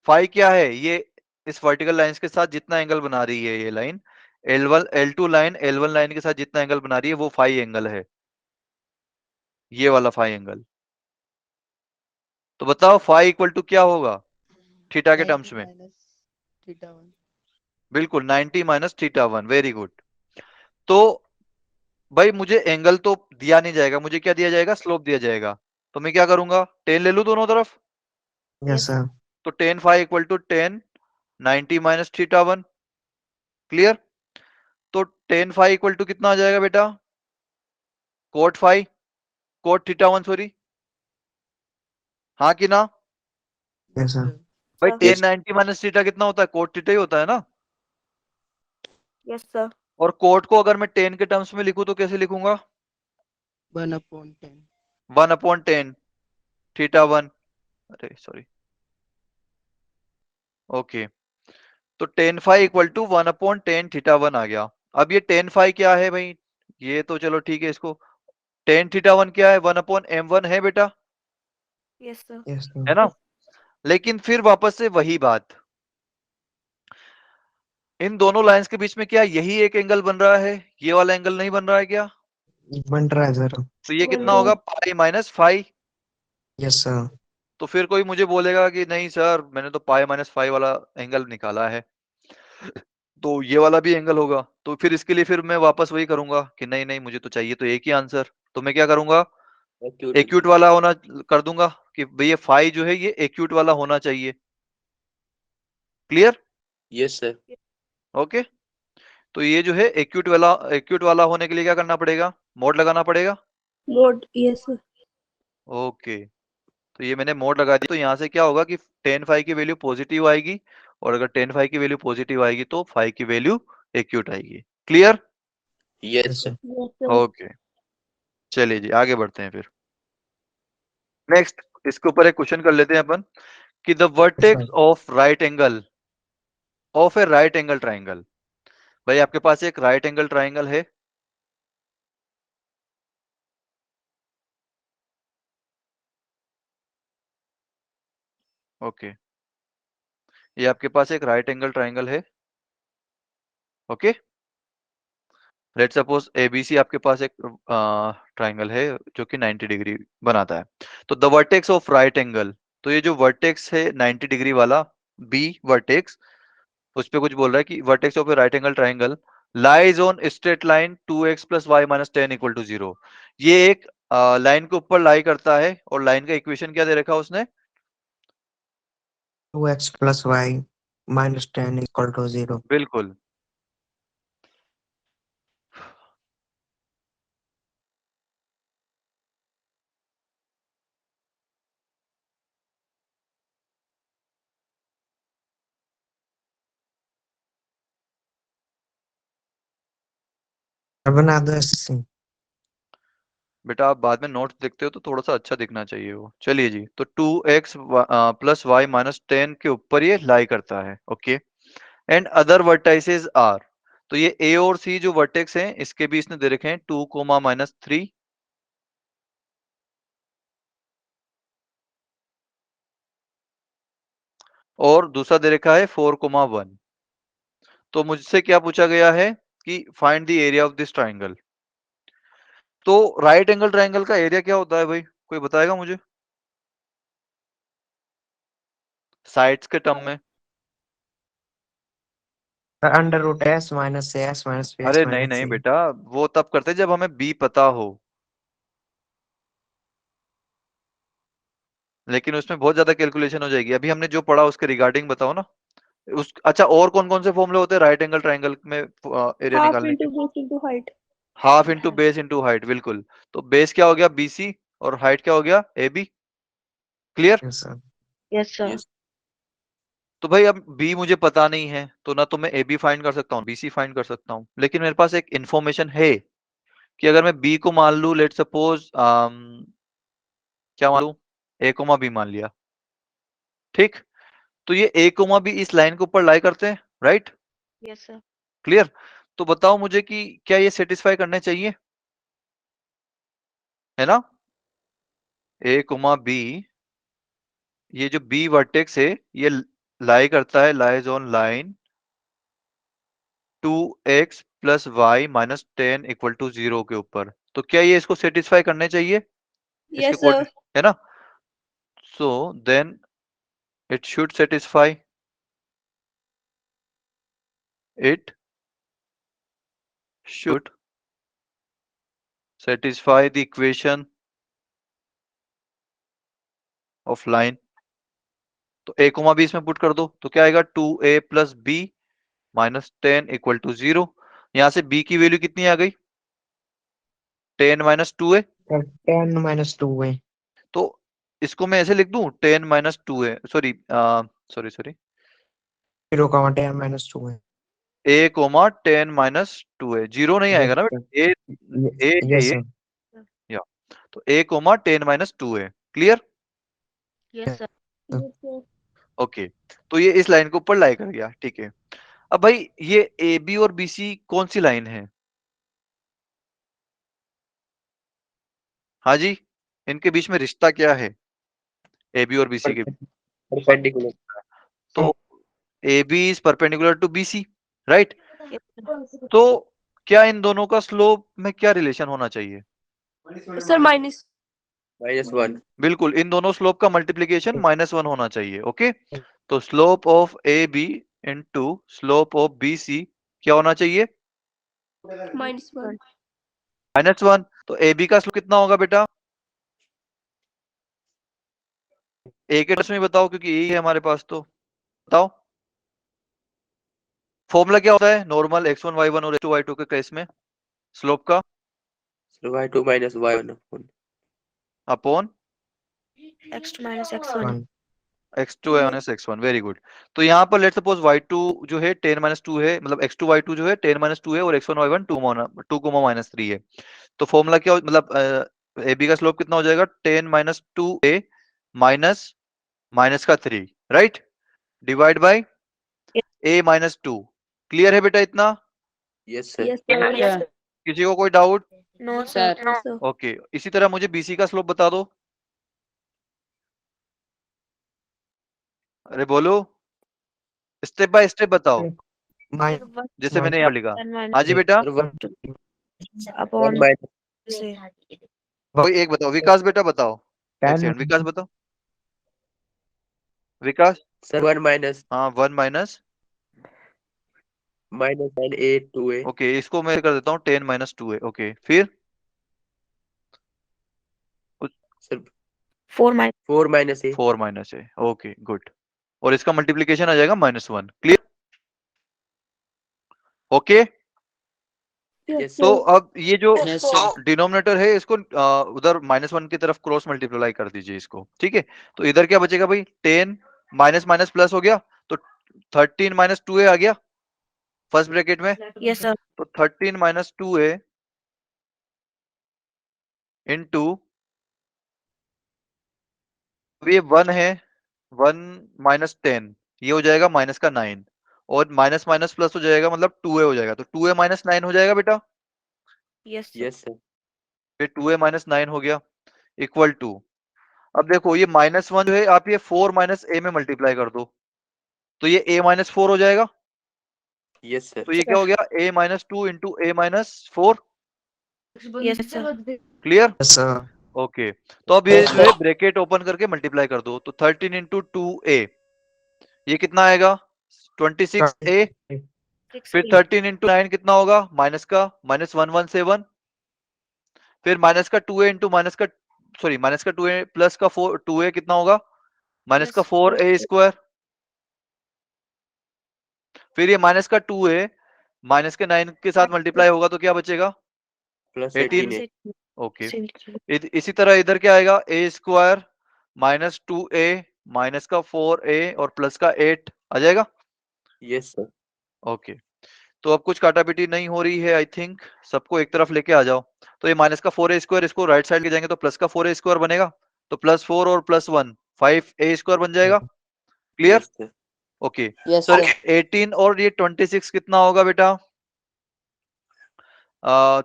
फाई क्या है, ये इस वर्टिकल लाइंस के साथ जितना एंगल बना रही है ये line, L2 line L1 line के साथ जितना एंगल बना रही है वो फाई एंगल है, ये वाला फाई एंगल। तो बताओ फाई इक्वल टू क्या होगा थीटा के 90 टर्म्स में, minus theta 1. बिल्कुल 90 माइनस थीटा 1, वेरी गुड। तो भाई मुझे एंगल तो दिया नहीं जाएगा, मुझे क्या दिया जाएगा, स्लोप दिया जाएगा। तो मैं क्या करूंगा, 10 ले लू दोनों तरफ, Yes, sir. तो 10 phi equal to 10 90 minus theta 1, clear. तो 10 फाई इक्वल टू कितना आ जाएगा बेटा, cot phi, cot theta 1 sorry, हाँ कि ना। Yes, sir. भाई Sir. 10 90 माइनस थीटा कितना होता है, कोट थीटा ही होता है ना। Yes, sir. और कोट को अगर मैं 10 के टर्म्स में लिखूं तो कैसे लिखूंगा, 1/10. 1/10 थीटा 1, अरे सॉरी, ओके। तो 10 फाई इक्वल टू 1/10 थीटा 1 आ गया। अब ये 10 फाई क्या है भाई, ये तो चलो ठीक है, इसको 10 थीटा 1 क्या है, 1/m1 है बेटा, Yes, sir. Yes, sir. है ना। लेकिन फिर वापस से वही बात, इन दोनों लाइंस के बीच में क्या यही एक एंगल बन रहा है, ये वाला एंगल नहीं बन रहा है क्या। बन रहा है सर। तो ये बन कितना रहा होगा, pi minus phi. Yes sir. तो फिर कोई मुझे बोलेगा कि नहीं सर मैंने तो पाई माइनस फाई वाला एंगल निकाला है, तो ये वाला भी एंगल होगा। तो फिर इसके लिए फिर मैं वापस वही करूंगा कि नहीं नहीं मुझे तो चाहिए तो एक ही आंसर। तो मैं क्या करूंगा, Acute. एक्यूट वाला होना कर दूंगा कि भैया फाई जो है ये एक्यूट वाला होना चाहिए, क्लियर, Yes, sir. ओके। तो ये जो है एक्यूट वाला होने के लिए क्या करना पड़ेगा, मोड लगाना पड़ेगा, Mod. Yes, sir. ओके। तो ये मैंने मोड लगा दिया, तो यहाँ से क्या होगा कि 10 फाई की वैल्यू पॉजिटिव आएगी, और अगर 10 फाई की वैल्यू पॉजिटिव आएगी तो फाई की वैल्यू एक्यूट आएगी, clear, Yes, yes sir. Sir. Yes, sir. Okay. चलिए जी आगे बढ़ते हैं फिर, नेक्स्ट इसके ऊपर एक क्वेश्चन कर लेते हैं अपन कि the vertex of right angle of a right angle triangle. भाई आपके पास एक राइट एंगल ट्राइंगल है, ओके, ये आपके पास एक राइट एंगल ट्राइंगल है, ओके। लेट सपोज एबीसी आपके पास एक ट्राइंगल है जो कि 90 डिग्री बनाता है। तो the vertex of right angle, तो ये जो वर्टेक्स है 90 डिग्री वाला बी वर्टेक्स, उस पे कुछ बोल रहा है कि vertex of a right angle triangle lies on straight line 2x plus y minus 10 equal to 0। ये एक लाइन के ऊपर लाई करता है, और लाइन का इक्वेशन क्या दे रखा है उसने, 2x plus y minus 10 equal to 0. बिल्कुल। बना दो ऐसे। बेटा आप बाद में नोट्स देखते हो तो थोड़ा सा अच्छा दिखना चाहिए वो। चलिए जी, तो 2x प्लस वाई माइनस 10 के ऊपर ये लाई करता है। Okay, and other vertices are, तो ये ए और सी जो वर्टेक्स हैं इसके भी इसने दे रखे हैं 2 कोमा माइनस 3, और दूसरा दे रखा है 4 कोमा 1। तो मुझसे क्या पूछा गया है कि find the area of this triangle. तो राइट एंगल ट्राइंगल का एरिया क्या होता है भाई, कोई बताएगा मुझे साइड्स के टर्म में? Under root s minus s minus b अरे नहीं माइनस नहीं सी। बेटा, वो तब करते हैं जब हमें बी पता हो, लेकिन उसमें बहुत ज्यादा कैलकुलेशन हो जाएगी। अभी हमने जो पढ़ा उसके रिगार्डिंग बताओ ना। उस अच्छा, और कौन कौन से फॉर्मूले होते हैं राइट एंगल ट्राइंगल में एरिया हाफ निकालने के? Into base into height. Half into base into height, बिल्कुल। तो बेस क्या हो गया बीसी, और हाइट क्या हो गया A B. Clear? Yes sir. Yes sir. Yes. तो भाई अब बी मुझे पता नहीं है, तो ना तो मैं ए बी फाइंड कर सकता हूँ बीसी फाइंड कर सकता हूँ, लेकिन मेरे पास एक इंफॉर्मेशन है कि अगर मैं बी को मान लू, लेट सपोज क्या मान लू, ए कोमा बी मान लिया, ठीक? तो ये ए कोमा बी इस लाइन के ऊपर लाई करते हैं, राइट? Yes sir. क्लियर? तो बताओ मुझे कि क्या ये सेटिस्फाई करने चाहिए, है ना? ए कोमा बी, ये जो बी वर्टेक्स है ये लाई करता है, lies on line 2x plus y minus 10 equal to 0 के ऊपर। तो क्या ये इसको सेटिस्फाई करने चाहिए इसके यस सर। कोऑर्डिनेट, है ना? So then it should satisfy, it should satisfy the equation of line। तो a कोमा b इसमें पुट कर दो, तो क्या आएगा 2a plus b minus 10 equal to 0। यहां से b की वैल्यू कितनी आ गई, 10 माइनस 2a। 10 माइनस 2 है। तो इसको मैं ऐसे लिख दूं 10 minus 2a, sorry sorry sorry, 0 का 10 माइनस 2 है। a कोमा 10 माइनस 2a, 0 नहीं आएगा ना बेटा, a है यस ये, सर। या तो a comma 10 minus 2a। Clear? Yes sir. Okay, तो ये इस लाइन के ऊपर लाई कर गया, ठीक है। अब भाई ये ए बी और बी सी कौन सी लाइन है? हाँ जी, इनके बीच में रिश्ता क्या है ए बी और बी सी के? Perpendicular. तो A B is perpendicular to B C, right? Yes तो क्या इन दोनों का स्लोप में क्या रिलेशन होना चाहिए? सर। माइनस। -1. बिल्कुल, इन दोनों स्लोप का मल्टीप्लीकेशन -1 होना चाहिए। ओके, तो slope of A B into slope of B C क्या होना चाहिए? -1। -1। तो ए बी का स्लोप कितना होगा बेटा? ए के टर्म्स में बताओ, क्योंकि यही है हमारे पास, तो बताओ फॉर्मूला क्या होता है नॉर्मल x1 y1 और x2 y2 के केस में स्लोप का? So y2 minus y1 upon. Upon x2 minus x1। x2 minus x1, very good. तो यहाँ पर लेट सपोज y2 जो है 10 माइनस 2 है, मतलब x2 y2 जो है 10 माइनस 2 है, और x1 y1 2 कोमा माइनस 3 है। तो फॉर्मूला क्या मतलब ए बी का स्लोप कितना हो जाएगा 10 माइनस 2a माइनस माइनस का 3, right, divide by a minus 2। Clear है बेटा इतना? Yes, sir. Yes sir. किसी को कोई डाउट? No sir. ओके, इसी तरह मुझे बीसी का स्लोप बता दो। अरे बोलो, स्टेप बाय स्टेप बताओ, जैसे मैंने यहाँ लिखा। हाँ जी बेटा, Sir, 1 अपॉन minus से। कोई एक बताओ, विकास बेटा बताओ, एक 10 सेकंड, विकास बताओ, विकास। sir 1 minus हाँ 1 माइनस, -9 a 2a. ओके, इसको मैं कर देता हूँ 10 माइनस 2a। ओके, फिर Sir 4 minus 4 minus a. 4 minus है, ओके गुड, और इसका मल्टीप्लीकेशन आ जाएगा -1। क्लियर? ओके, Yes, तो sir. अब ये जो डिनोमिनेटर है इसको उधर -1 की तरफ क्रॉस मल्टीप्लाई कर दीजिए इसको, ठीक है? तो इधर क्या बचेगा भाई, 10 माइनस माइनस प्लस हो गया, तो 13 माइनस 2a आ गया फर्स्ट ब्रैकेट में। Yes sir. तो 13 माइनस 2a इंटू, ये 1 है, 1 माइनस 10, ये हो जाएगा माइनस का 9, और माइनस माइनस प्लस हो जाएगा, मतलब 2a हो जाएगा, तो 2a माइनस 9 हो जाएगा बेटा। Yes sir. Yes sir. फिर 2a माइनस 9 हो गया, इक्वल टू, अब देखो ये -1 जो है आप ये 4 माइनस a में मल्टीप्लाई कर दो, तो ये a माइनस 4 हो जाएगा, यस सर। तो ये क्या हो गया, a minus 2 into a minus 4। Yes sir. Clear? Yes sir. Okay, तो अब ये जो है ब्रैकेट ओपन करके मल्टीप्लाई कर दो, तो 13 इंटू 2a, ये कितना आएगा 26a, फिर 13 इंटू 9 कितना होगा, माइनस का -117, फिर माइनस का 2a इंटू माइनस का, सॉरी माइनस का 2a प्लस का 2a कितना होगा, माइनस का 4a स्क्वायर, फिर ये माइनस का 2a माइनस के 9 के साथ मल्टीप्लाई होगा तो क्या बचेगा, प्लस 18। 18a। ओके, इसी तरह इधर क्या आएगा, a square minus 2a minus का 4a और प्लस का 8 आ जाएगा। Yes sir. ओके, तो अब कुछ काटापीटी नहीं हो रही है, आई थिंक सबको एक तरफ लेके आ जाओ, तो ये माइनस का 4a स्क्वायर इसको राइट साइड ले जाएंगे तो प्लस का 4a स्क्वायर बनेगा, तो +4 और +1 5a स्क्वायर बन जाएगा। Clear? Yes sir. Okay, yes sir 18 और ये 26 कितना होगा बेटा,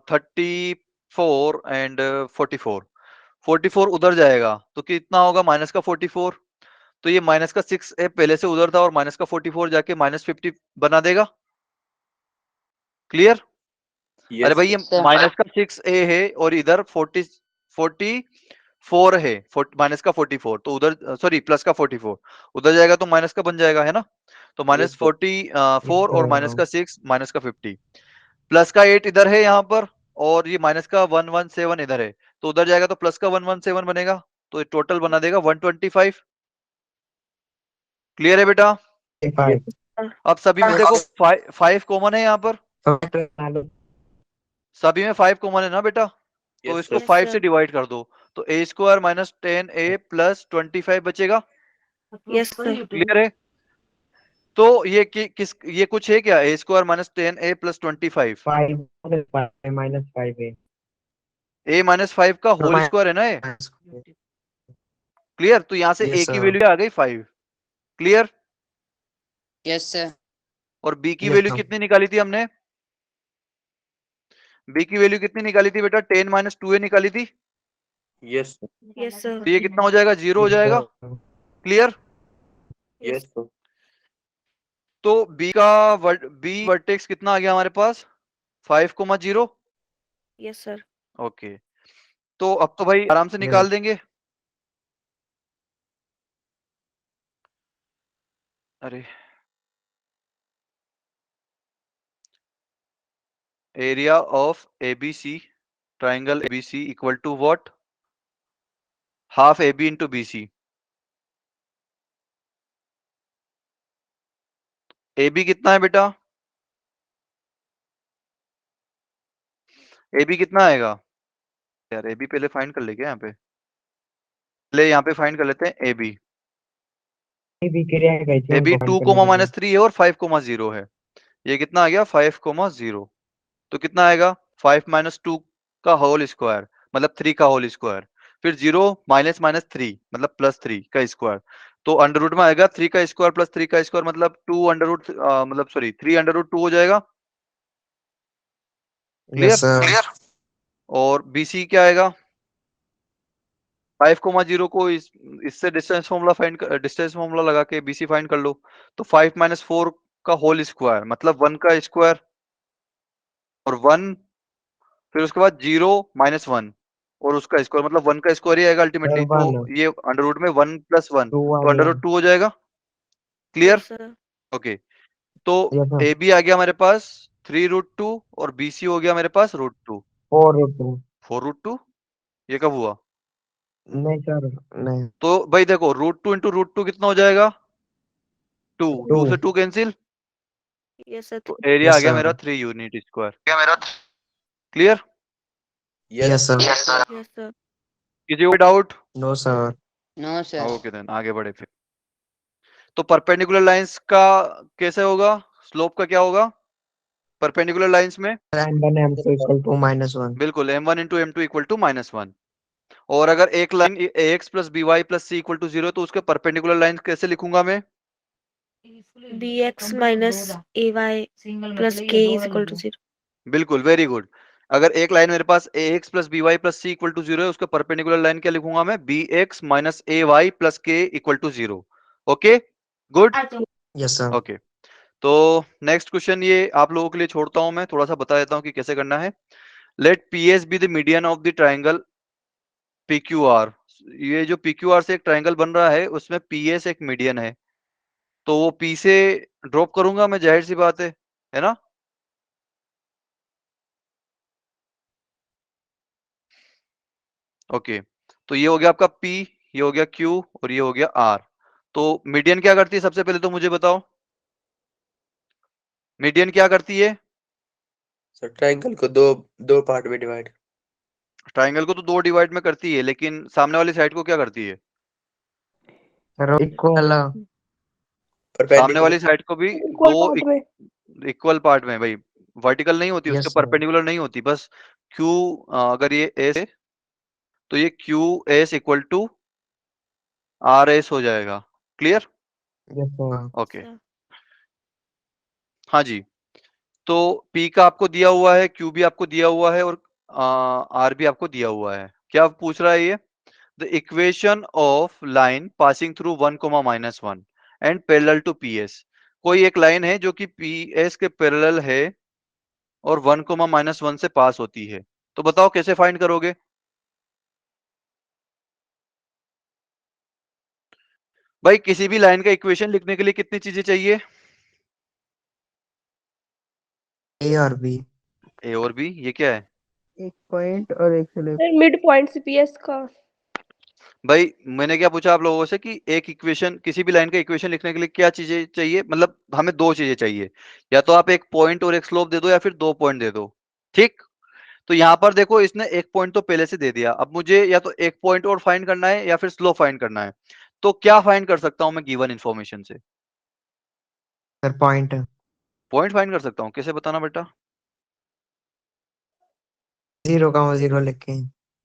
34 एंड 44 उधर जाएगा तो कितना होगा, माइनस का 44, तो ये माइनस का 6a पहले से उधर था और माइनस का 44 जाके -50 बना देगा। क्लियर? अरे यस भाई ये सर। माइनस का 6a है और इधर 44 है, माइनस का 44, तो उधर सॉरी प्लस का 44 उधर जाएगा तो माइनस का बन जाएगा, है ना, तो Yes, sir. -44 और माइनस का 6 माइनस का 50, प्लस का 8 इधर है यहाँ पर, और ये माइनस का 117 इधर है, तो उधर जाएगा तो प्लस का 117 बनेगा, तो ये टोटल बना देगा 125। क्लियर है बेटा? अब सभी में देखो 5 कॉमन है यहाँ पर, सभी में 5 कॉमन है ना बेटा, तो Yes, इसको sir. 5 से डिवाइड कर दो, तो a square minus 10a plus 25 बचेगा। Yes sir. क्लियर है? तो ये ये कुछ है क्या, a square minus 10a plus 25, a minus 5 का होल स्क्वायर है ना ये। क्लियर? तो यहाँ से Yes, a की sir. वैल्यू आ गई 5। क्लियर? Yes sir. और b की Yes, वैल्यू sir. कितनी निकाली थी हमने, b की वैल्यू कितनी निकाली थी बेटा, 10 माइनस 2a निकाली थी, Yes, sir. Yes sir. तो ये कितना हो जाएगा, 0 हो जाएगा। क्लियर? Yes, sir. तो b वर्टेक्स कितना आ गया हमारे पास, 5,0। Yes sir. ओके, तो अब तो भाई आराम से निकाल देंगे। अरे area of ABC, triangle ABC equal to what, half AB into BC। AB कितना है बेटा, AB कितना आएगा यार, AB पहले फाइंड कर ले क्या, यहाँ पे पहले यहाँ पे फाइंड कर लेते हैं AB। AB 2,-3 है और 5,0 है, ये कितना आ गया 5,0, तो कितना आएगा 5 माइनस 2 का होल स्क्वायर मतलब 3 का होल स्क्वायर, फिर 0 माइनस माइनस 3 मतलब +3 का स्क्वायर, तो अंडर रूट में आएगा 3 का स्क्वायर प्लस 3 का स्क्वायर मतलब 2 अंडर रूट मतलब सॉरी 3 अंडर रूट 2 हो जाएगा। Yes, sir. क्लियर? और BC क्या आएगा, 5,0 को इससे डिस्टेंस फॉर्मूला लगा के BC फाइंड कर लो, तो 5 माइनस 4 का होल स्क्वायर मतलब 1 का स्क्वायर और 1, फिर उसके बाद 0 माइनस 1 और उसका स्क्वायर मतलब 1 का स्क्वायर ही आएगा अल्टीमेटली, तो ये अंडर रूट में 1 + 1 तो अंडर रूट 2 हो जाएगा। क्लियर? Yes sir. ओके, तो AB आ गया हमारे पास 3√2 और BC हो गया मेरे पास √2, 4√2, ये कब हुआ, नहीं सर, नहीं। तो भाई देखो √2 इंटू √2 कितना हो जाएगा 2, 2 से 2 कैंसिल, यस सर। तो एरिया आ Yes, गया sir. मेरा 3 unit square. Clear? Yes, sir. Yes sir. किसी को doubt? No, sir. No sir. Okay then आगे बढ़े फिर, तो परपेंडिकुलर लाइंस का कैसे होगा, स्लोप का क्या होगा परपेंडिकुलर लाइंस में, M1 M2 = -1. बिल्कुल m1 into m2 equal to -1, और अगर एक लाइन ax plus by plus c equal to 0 तो उसके परपेंडिकुलर लाइन कैसे लिखूंगा मैं? bx minus ay plus k is equal to 0. बिल्कुल, वेरी गुड। अगर एक लाइन मेरे पास ax plus by plus c equal to 0 है, उसके परपेंडिकुलर लाइन क्या लिखूंगा मैं? bx minus ay plus k equal to 0। Okay, good. Yes sir. Okay, तो नेक्स्ट क्वेश्चन ये आप लोगों के लिए छोड़ता हूं, मैं थोड़ा सा बता देता हूं कि कैसे करना है। Let PS be the median of the triangle PQR। ये जो PQR से एक ट्राइंगल बन रहा है उसमें PS एक मीडियन है, तो वो P से ड्रॉप करूंगा मैं, जाहिर सी बात है ना? ओके, तो ये हो गया आपका P, ये हो गया Q और ये हो गया R। तो मीडियन क्या करती है सबसे पहले तो मुझे बताओ, मीडियन क्या करती है? सर ट्रायंगल को दो दो पार्ट में डिवाइड। ट्राइंगल को तो दो डिवाइड में करती है, लेकिन सामने वाली साइड को क्या करती है? Sir equal. सामने वाली परपेंडिकुलर। साइड को भी दो इक्वल पार्ट में भाई, वर्टिकल नहीं होती, यस उसके सर। परपेंडिकुलर नहीं होती, बस Q अगर ये S है तो ये QS इक्वल टू RS हो जाएगा। Clear? Yes sir. Okay, sir. हाँ जी। तो P का आपको दिया हुआ है, Q भी आपको दिया हुआ है और R भी आपको दिया हुआ है। क्या पूछ रहा है ये? The equation of line passing through 1 comma minus 1 and parallel to PS। कोई एक लाइन है जो कि PS के पैरेलल है और 1 कोमा माइनस 1 से पास होती है, तो बताओ कैसे फाइंड करोगे? भाई किसी भी लाइन का इक्वेशन लिखने के लिए कितनी चीजें चाहिए? ए और बी। A और B, ये क्या है? एक पॉइंट और एक स्लैब। मिड पॉइंट सीपीएस का। भाई मैंने क्या पूछा आप लोगों से कि एक इक्वेशन, किसी भी लाइन का इक्वेशन लिखने के लिए क्या चीजें चाहिए? मतलब हमें दो चीजें चाहिए, या तो आप एक पॉइंट और एक स्लोप दे दो या फिर दो पॉइंट दे दो। ठीक, तो यहाँ पर देखो इसने एक पॉइंट तो पहले से दे दिया, अब मुझे या तो एक पॉइंट और फाइंड करना है या फिर स्लोप फाइंड करना है। तो क्या फाइंड कर सकता हूं मैं गिवन इन्फॉर्मेशन से? Sir point. पॉइंट फाइंड कर सकता हूँ, कैसे बताना बेटा? 0,0 लिखे।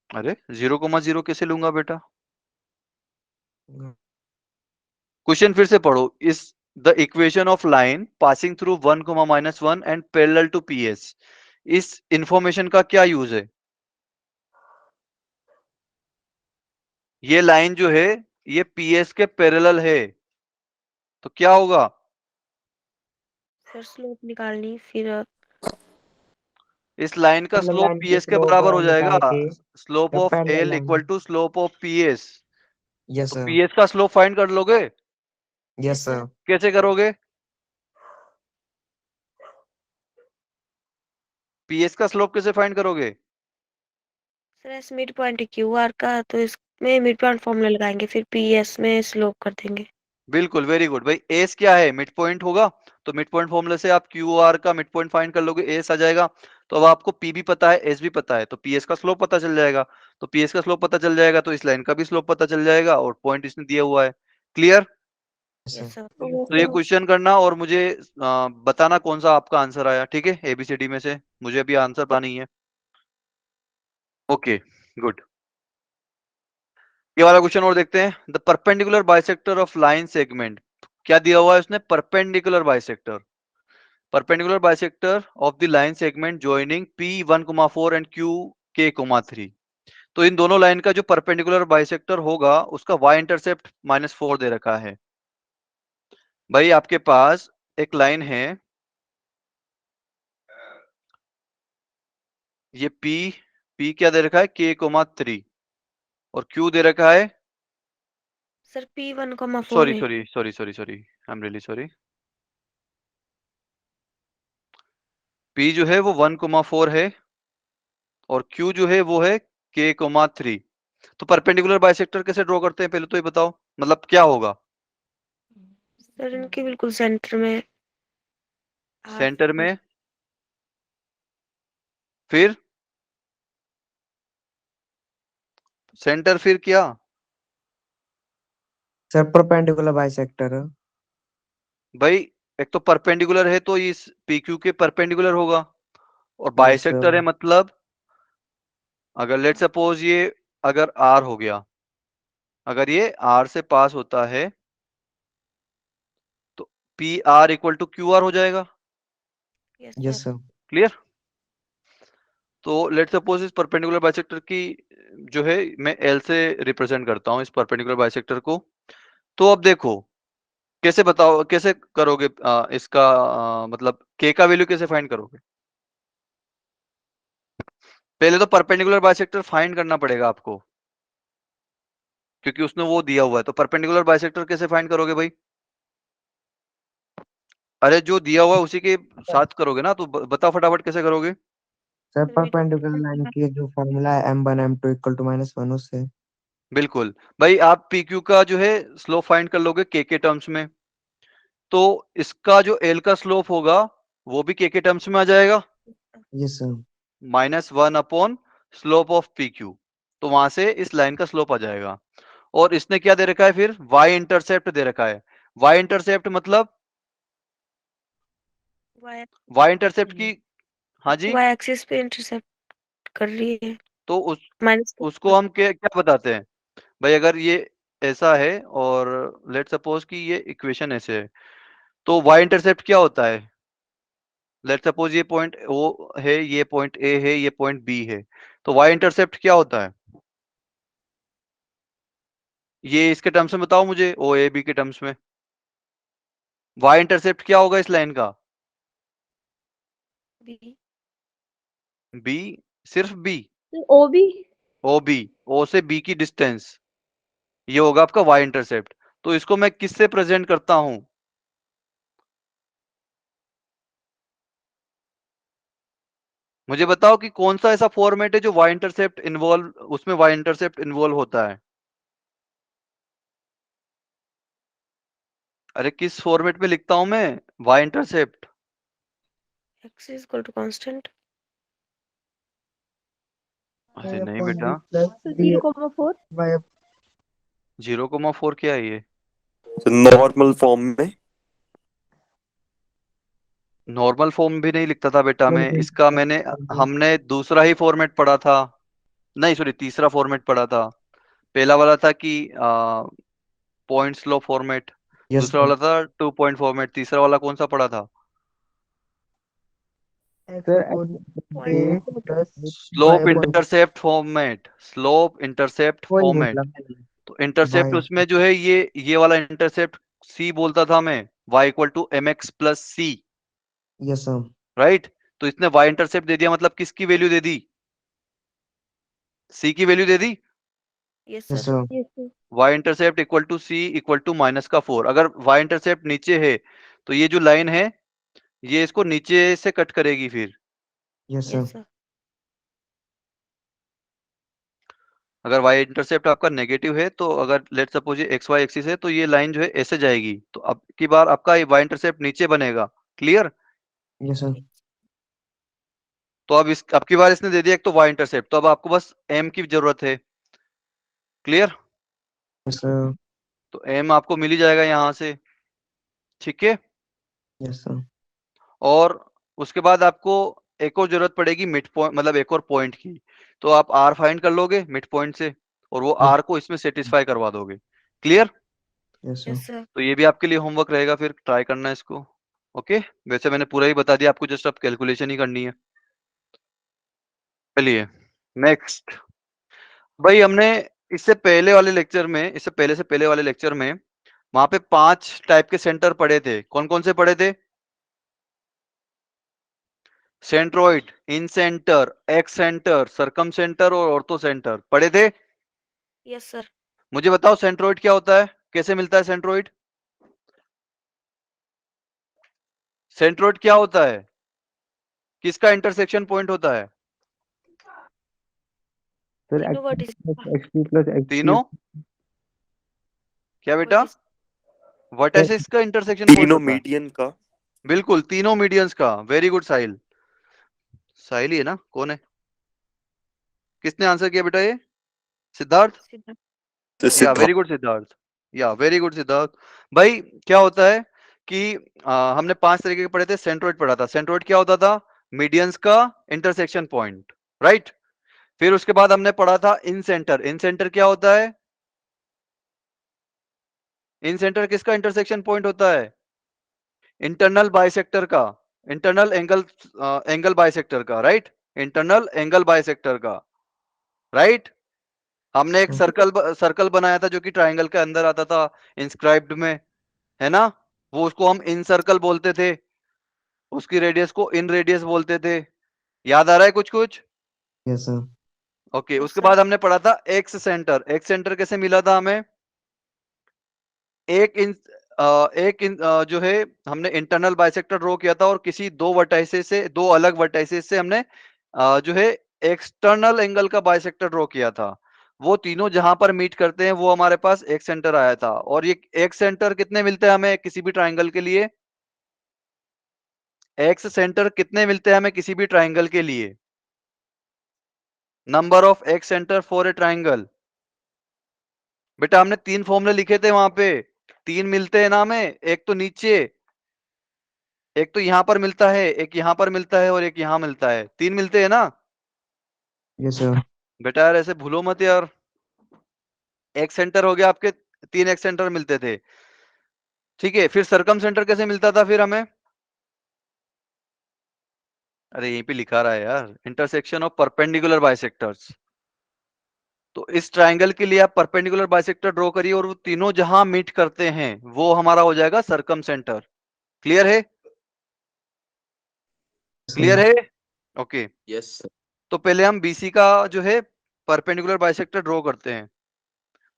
अरे 0,0 कैसे लूंगा बेटा? क्वेश्चन फिर से पढ़ो। इस the equation of line passing through 1 comma minus 1 and parallel to PS। इस इंफॉर्मेशन का क्या यूज है? ये लाइन जो है ये PS के पैरेलल है, तो क्या होगा? सर स्लोप निकालनी फिर इस लाइन का मतलब स्लोप लाइन की PS के स्लोप बराबर हो जाएगा, निकाल के स्लोप जब of parallel L line. Equal to slope of PS। Yes तो सर। PS का स्लोप फाइंड कर लोगे? Yes sir. कैसे करोगे? PS का स्लोप कैसे फाइंड करोगे? Sir S mid point Q R का, तो इसमें मिड पॉइंट फॉर्मूला लगाएंगे, फिर PS में स्लोप कर देंगे। बिल्कुल, वेरी गुड भाई। एस क्या है? मिड पॉइंट होगा, तो मिड पॉइंट फॉर्मूले से आप क्यू आर का मिड पॉइंट फाइंड कर लोगे, एस आ जाएगा। तो अब आपको पी भी पता है, एस भी पता है, तो पीएस का स्लोप पता चल जाएगा। तो पीएस का स्लोप पता चल जाएगा तो इस लाइन का भी स्लोप पता चल जाएगा, और पॉइंट इसने दिया हुआ है। क्लियर? Yes sir. तो ये क्वेश्चन करना और मुझे बताना कौन सा आपका आंसर आया, ठीक है? एबीसीडी में से मुझे अभी आंसर पता नहीं है। Okay, good. ये वाला क्वेश्चन और देखते हैं। The perpendicular bisector of line segment. क्या दिया हुआ है उसने? Perpendicular bisector. Perpendicular bisector of the line segment joining P1,4 and QK,3। तो इन दोनों लाइन का जो परपेंडिकुलर बाइसेक्टर होगा उसका y इंटरसेप्ट -4 दे रखा है। भाई आपके पास एक लाइन है, ये P क्या दे रखा है? K,3 और Q दे रखा है, सर P1,4 सॉरी है। Sorry sorry sorry sorry, I am really sorry. P जो है वो 1,4 है और Q जो है वो है K,3। तो परपेंडिकुलर बाइसेक्टर कैसे ड्रॉ करते हैं पहले तो ये बताओ, मतलब क्या होगा? सर इनके बिल्कुल सेंटर में सेंटर में, फिर सेंटर, फिर क्या? Sir perpendicular bisector. भाई एक तो परपेंडिकुलर है तो इस PQ के परपेंडिकुलर होगा, और यस बाइसेक्टर है सर। मतलब अगर लेट सपोज ये अगर R हो गया, अगर ये R से पास होता है तो PR इक्वल टू QR हो जाएगा। Yes yes sir sir clear? तो लेट्स सपोज इस परपेंडिकुलर बाइसेक्टर की जो है मैं L से रिप्रेजेंट करता हूं इस परपेंडिकुलर बाइसेक्टर को। तो अब देखो कैसे बताओ, कैसे करोगे इसका मतलब K का वैल्यू कैसे फाइंड करोगे? पहले तो परपेंडिकुलर बाइसेक्टर फाइंड करना पड़ेगा आपको, क्योंकि उसने वो दिया हुआ है। तो परपेंडिकुलर बाइसेक्टर कैसे फाइंड करोगे भाई? अरे जो दिया हुआ है उसी के साथ करोगे ना, तो बताओ फटाफट कैसे करोगे? सर सर परपेंडिकुलर लाइन की जो फॉर्मूला है m1 m2 इक्वल टू -1 उससे। बिल्कुल भाई, आप PQ का जो है स्लोप फाइंड कर लोगे K के टर्म्स में, तो इसका जो L का स्लोप होगा वो भी K के टर्म्स में आ जाएगा, yes sir -1 upon slope of PQ। तो वहां से इस लाइन का स्लोप आ जाएगा। और इसने क्या दे रखा है फिर? Y इंटरसेप्ट दे रखा है। Y इंटरसेप्ट मतलब Y इंटरसेप्ट की, हाँ जी, वाई एक्सिस पे इंटरसेप्ट कर रही है तो माइनस उसको हम क्या क्या बताते हैं भाई? अगर ये ऐसा है और लेट सपोज कि ये इक्वेशन ऐसे है, तो Y इंटरसेप्ट क्या होता है? लेट सपोज ये पॉइंट O है, ये पॉइंट A है, ये पॉइंट B है, तो Y इंटरसेप्ट क्या होता है? ये इसके टर्म्स में बताओ मुझे, OAB के टर्म्स में Y इंटरसेप्ट क्या होगा इस लाइन का? बी B, सिर्फ B, ओबी OB, O से B की डिस्टेंस, ये होगा आपका Y इंटरसेप्ट। तो इसको मैं किससे प्रेजेंट करता हूं? मुझे बताओ कि कौन सा ऐसा फॉर्मेट है जो Y इंटरसेप्ट इन्वॉल्व, उसमें Y इंटरसेप्ट इन्वॉल्व होता है? अरे किस फॉर्मेट में लिखता हूं मैं Y intercept? X is equal to constant अरे नहीं upon बेटा, b plus b 0,4 y 0,4 क्या है ये? नॉर्मल फॉर्म में। नॉर्मल फॉर्म भी नहीं लिखता था बेटा मैं बिल्कुल इसका, मैंने हमने दूसरा ही फॉर्मेट पढ़ा था, नहीं सॉरी तीसरा फॉर्मेट पढ़ा था। पहला वाला था कि पॉइंट स्लो फॉर्मेट, यस दूसरा वाला था 2 पॉइंट फॉर्मेट, तीसरा वाला कौन सा पढ़ा था? x sir upon a point plus y slope upon intercept format, slope intercept वही फॉर्मेट। मतलब तो इंटरसेप्ट y उसमें जो है ये वाला इंटरसेप्ट C बोलता था मैं, y equal to mx plus C, yes sir right? तो इसने y इंटरसेप्ट दे दिया, मतलब किसकी वैल्यू दे दी? C की वैल्यू दे दी। Yes yes sir sir y intercept equal to C equal to -4। अगर y इंटरसेप्ट नीचे है तो ये जो लाइन है ये इसको नीचे से कट करेगी फिर। यस यस सर सर अगर y इंटरसेप्ट आपका नेगेटिव है तो अगर लेट सपोज ये एक्स वाई एक्सिस है तो ये लाइन जो है ऐसे जाएगी, तो अब की बार आपका ये y इंटरसेप्ट नीचे बनेगा। क्लियर? यस सर तो अब इस अब की बार इसने दे दिया एक तो y इंटरसेप्ट, तो अब आपको बस m की जरूरत है। क्लियर? यस सर तो m आपको मिल ही जाएगा यहाँ से, ठीक है? यस सर और उसके बाद आपको एक और जरूरत पड़ेगी मिड पॉइंट, मतलब एक और पॉइंट की। तो आप r फाइंड कर लोगे मिड पॉइंट से और वो r को इसमें सेटिस्फाई करवा दोगे। Clear? Yes sir yes sir तो ये भी आपके लिए होमवर्क रहेगा, फिर ट्राई करना इसको। ओके, वैसे मैंने पूरा ही बता दिया आपको, जस्ट अब कैलकुलेशन ही करनी है। चलिए नेक्स्ट भाई, हमने इससे पहले वाले लेक्चर में, इससे पहले से पहले वाले लेक्चर में वहां पे 5 टाइप के सेंटर पढ़े थे। कौन कौन से पढ़े थे? सेंट्रोइड, इन सेंटर, एक्स सेंटर, सरकम सेंटर और ऑर्थो सेंटर पढ़े थे। यस सर मुझे बताओ सेंट्रोइड क्या होता है, कैसे मिलता है सेंट्रोइड? सेंट्रोइड क्या होता है, किसका इंटरसेक्शन पॉइंट होता है? सर तीनों वर्टिस x2 प्लस x3 तीनों क्या बेटा? वर्टिस वर्टिसेस का इंटरसेक्शन पॉइंट तीनों होता है। मीडियन का। बिल्कुल, तीनों मीडियंस का। वेरी गुड साहिल, साहिल ही है ना? कौन है, किसने आंसर किया बेटा ये? सिद्धार्थ? या वेरी गुड सिद्धार्थ, या वेरी गुड सिद्धार्थ। भाई क्या होता है कि हमने 5 तरीके के पढ़े थे। सेंट्रोइड पढ़ा था। सेंट्रोइड क्या होता था? मीडियंस का इंटरसेक्शन पॉइंट, राइट? फिर उसके बाद हमने पढ़ा था इन सेंटर। इन सेंटर क्या होता है? इन सेंटर किसका इंटरसेक्शन पॉइंट होता है? इंटरनल बाइसेक्टर का, इंटरनल एंगल बाइसेक्टर का, राइट? इंटरनल एंगल बाइसेक्टर का, राइट? हमने एक सर्कल बनाया था जो कि ट्राइंगल के अंदर आता था इंस्क्राइब्ड में, है ना? वो उसको हम इन सर्कल बोलते थे, उसकी रेडियस को इन रेडियस बोलते थे। याद आ रहा है कुछ कुछ? Yes sir. ओके, Yes, उसके sir. बाद हमने पढ़ा था एक्स सेंटर। एक्स सेंटर कैसे मिला था हमें? एक इन जो है हमने इंटरनल बाइसेक्टर ड्रॉ किया था और किसी दो वर्टाइसेस से, दो अलग वर्टाइसेस से हमने जो है एक्सटर्नल एंगल का बाइसेक्टर ड्रॉ किया था। वो तीनों जहां पर मीट करते हैं वो हमारे पास एक सेंटर आया था। और ये एक सेंटर कितने मिलते हैं हमें किसी भी ट्राइंगल के लिए? एक्स सेंटर कितने मिलते हैं हमें किसी भी ट्राइंगल के लिए? Number of x centre for a triangle. बेटा हमने 3 फॉर्मूले लिखे थे वहां पे, 3 मिलते हैं ना हमें। एक तो नीचे, एक तो यहां पर मिलता है, एक यहां पर मिलता है और एक यहां मिलता है। 3 मिलते हैं ना यस सर। बेटा? यार ऐसे भूलो मत यार। एक सेंटर हो गया आपके, 3 एक सेंटर मिलते थे, ठीक है? फिर सरकम सेंटर कैसे मिलता था फिर हमें? अरे यहीं पे लिखा रहा है यार, इंटरसेक्शन ऑफ परपेंडिकुलर बाइसेक्टर्स। तो इस ट्राइंगल के लिए आप परपेंडिकुलर बाइसेक्टर ड्रॉ करिए और वो तीनों जहां मीट करते हैं वो हमारा हो जाएगा सरकम सेंटर। क्लियर है? क्लियर है? ओके। Yes sir. तो पहले हम बीसी का जो है परपेंडिकुलर बाइसेक्टर ड्रॉ करते हैं।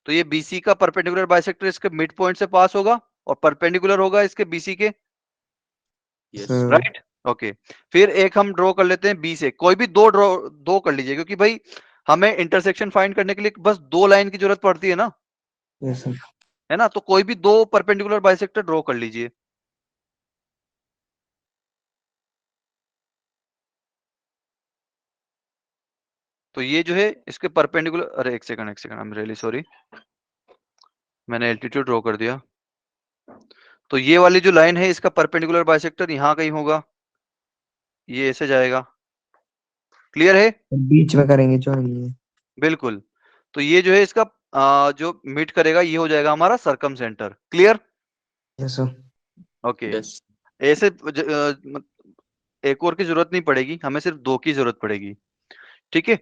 तो ये बीसी का परपेंडिकुलर बाइसेक्टर इसके मिड पॉइंट से पास होगा और परपेंडिकुलर होगा इसके बीसी के, यस सर। राइट? ओके। फिर एक हम ड्रॉ कर लेते हैं बी से। कोई भी दो कर लीजिए, क्योंकि भाई हमें इंटरसेक्शन फाइंड करने के लिए बस 2 लाइन की जरूरत पड़ती है ना, यस सर। है ना? तो कोई भी 2 परपेंडिकुलर बाइसेक्टर ड्रॉ कर लीजिए। तो ये जो है इसके परपेंडिकुलर, अरे एक second I am really sorry, मैंने एल्टीट्यूड ड्रॉ कर दिया। तो ये वाली जो लाइन है इसका परपेंडिकुलर बाइसेक्टर यहाँ कहीं होगा, ये ऐसे जाएगा। क्लियर है? बीच में करेंगे ज्वाइन ये। बिल्कुल। तो ये जो है इसका जो मीट करेगा ये हो जाएगा हमारा circumcentre. Clear? Yes sir. Okay. Yes ऐसे एक और की जरूरत नहीं पड़ेगी, हमें सिर्फ 2 की जरूरत पड़ेगी, ठीक है?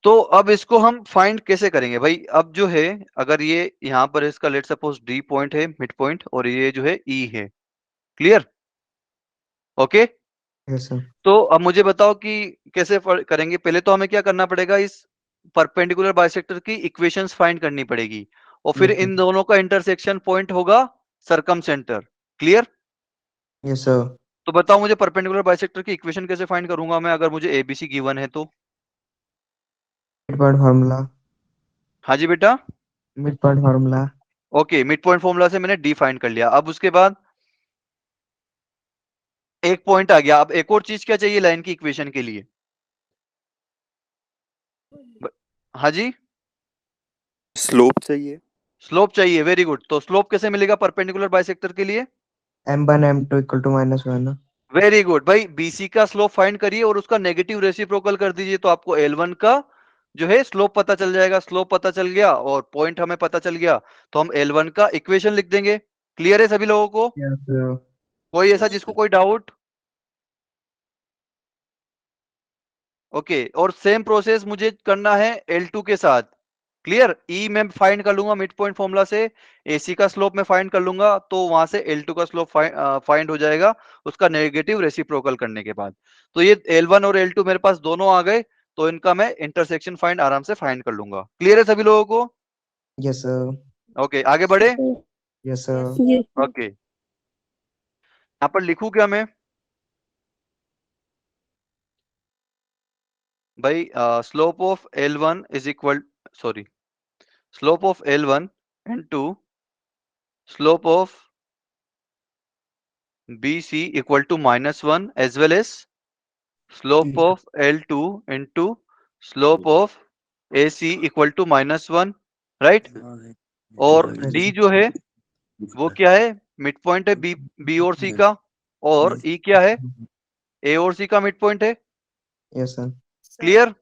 तो अब इसको हम फाइंड कैसे करेंगे भाई? अब जो है अगर ये यहाँ पर इसका लेट सपोज डी पॉइंट है, मिड पॉइंट, और ये जो है ई है। क्लियर? ओके। Yes sir. तो अब मुझे बताओ कि कैसे करेंगे। पहले तो हमें क्या करना पड़ेगा, इस परपेंडिकुलर बाइसेक्टर की इक्वेशंस फाइंड करनी पड़ेगी और फिर इन दोनों का इंटरसेक्शन पॉइंट होगा सरकम सेंटर। क्लियर? Yes sir. तो बताओ मुझे परपेंडिकुलर बाइसेक्टर की इक्वेशन कैसे फाइंड करूंगा मैं अगर मुझे एबीसी गिवन है तो? Mid point formula. हाँ जी बेटा। Mid point formula. Okay, mid point formula से मैंने डी फाइंड कर लिया। अब उसके बाद एक पॉइंट आ गया। अब एक और चीज क्या चाहिए लाइन की इक्वेशन के लिए? हाँ जी, स्लोप चाहिए। स्लोप चाहिए। Very good. तो स्लोप कैसे मिलेगा परपेंडिकुलर बाइसेक्टर के लिए? m1 m2 equal to -1। Very good भाई, बीसी का स्लोप फाइंड करिए और उसका नेगेटिव रेसिप्रोकल कर दीजिए तो आपको L1 का जो है स्लोप पता चल जाएगा। स्लोप पता चल गया और पॉइंट हमें पता चल गया तो हम L1 का इक्वेशन लिख देंगे। क्लियर है सभी लोगों को? Yes sir. कोई ऐसा जिसको कोई डाउट? ओके। और सेम प्रोसेस मुझे करना है L2 के साथ। क्लियर? ई मैं फाइंड कर लूंगा मिड पॉइंट फॉर्मूला से, एसी का स्लोप मैं फाइंड कर लूंगा तो वहां से L2 का स्लोप फाइंड हो जाएगा उसका नेगेटिव रेसिप्रोकल करने के बाद। तो ये L1 और L2 मेरे पास दोनों आ गए तो इनका मैं इंटरसेक्शन फाइंड आराम से फाइंड कर लूंगा। क्लियर है सभी लोगों को? Yes sir. ओके, आगे बढ़े। Yes sir. Yes. ओके, यहाँ पर लिखूं क्या मैं भाई? Slope of L1 is equal, sorry, slope of L1 into slope of BC equal to -1 as well as slope of L2 into slope of AC equal to -1, right? और D जो है वो क्या है? मिड पॉइंट है B और सी का, और E क्या है? ए और सी का मिड पॉइंट है। Yes sir. Clear?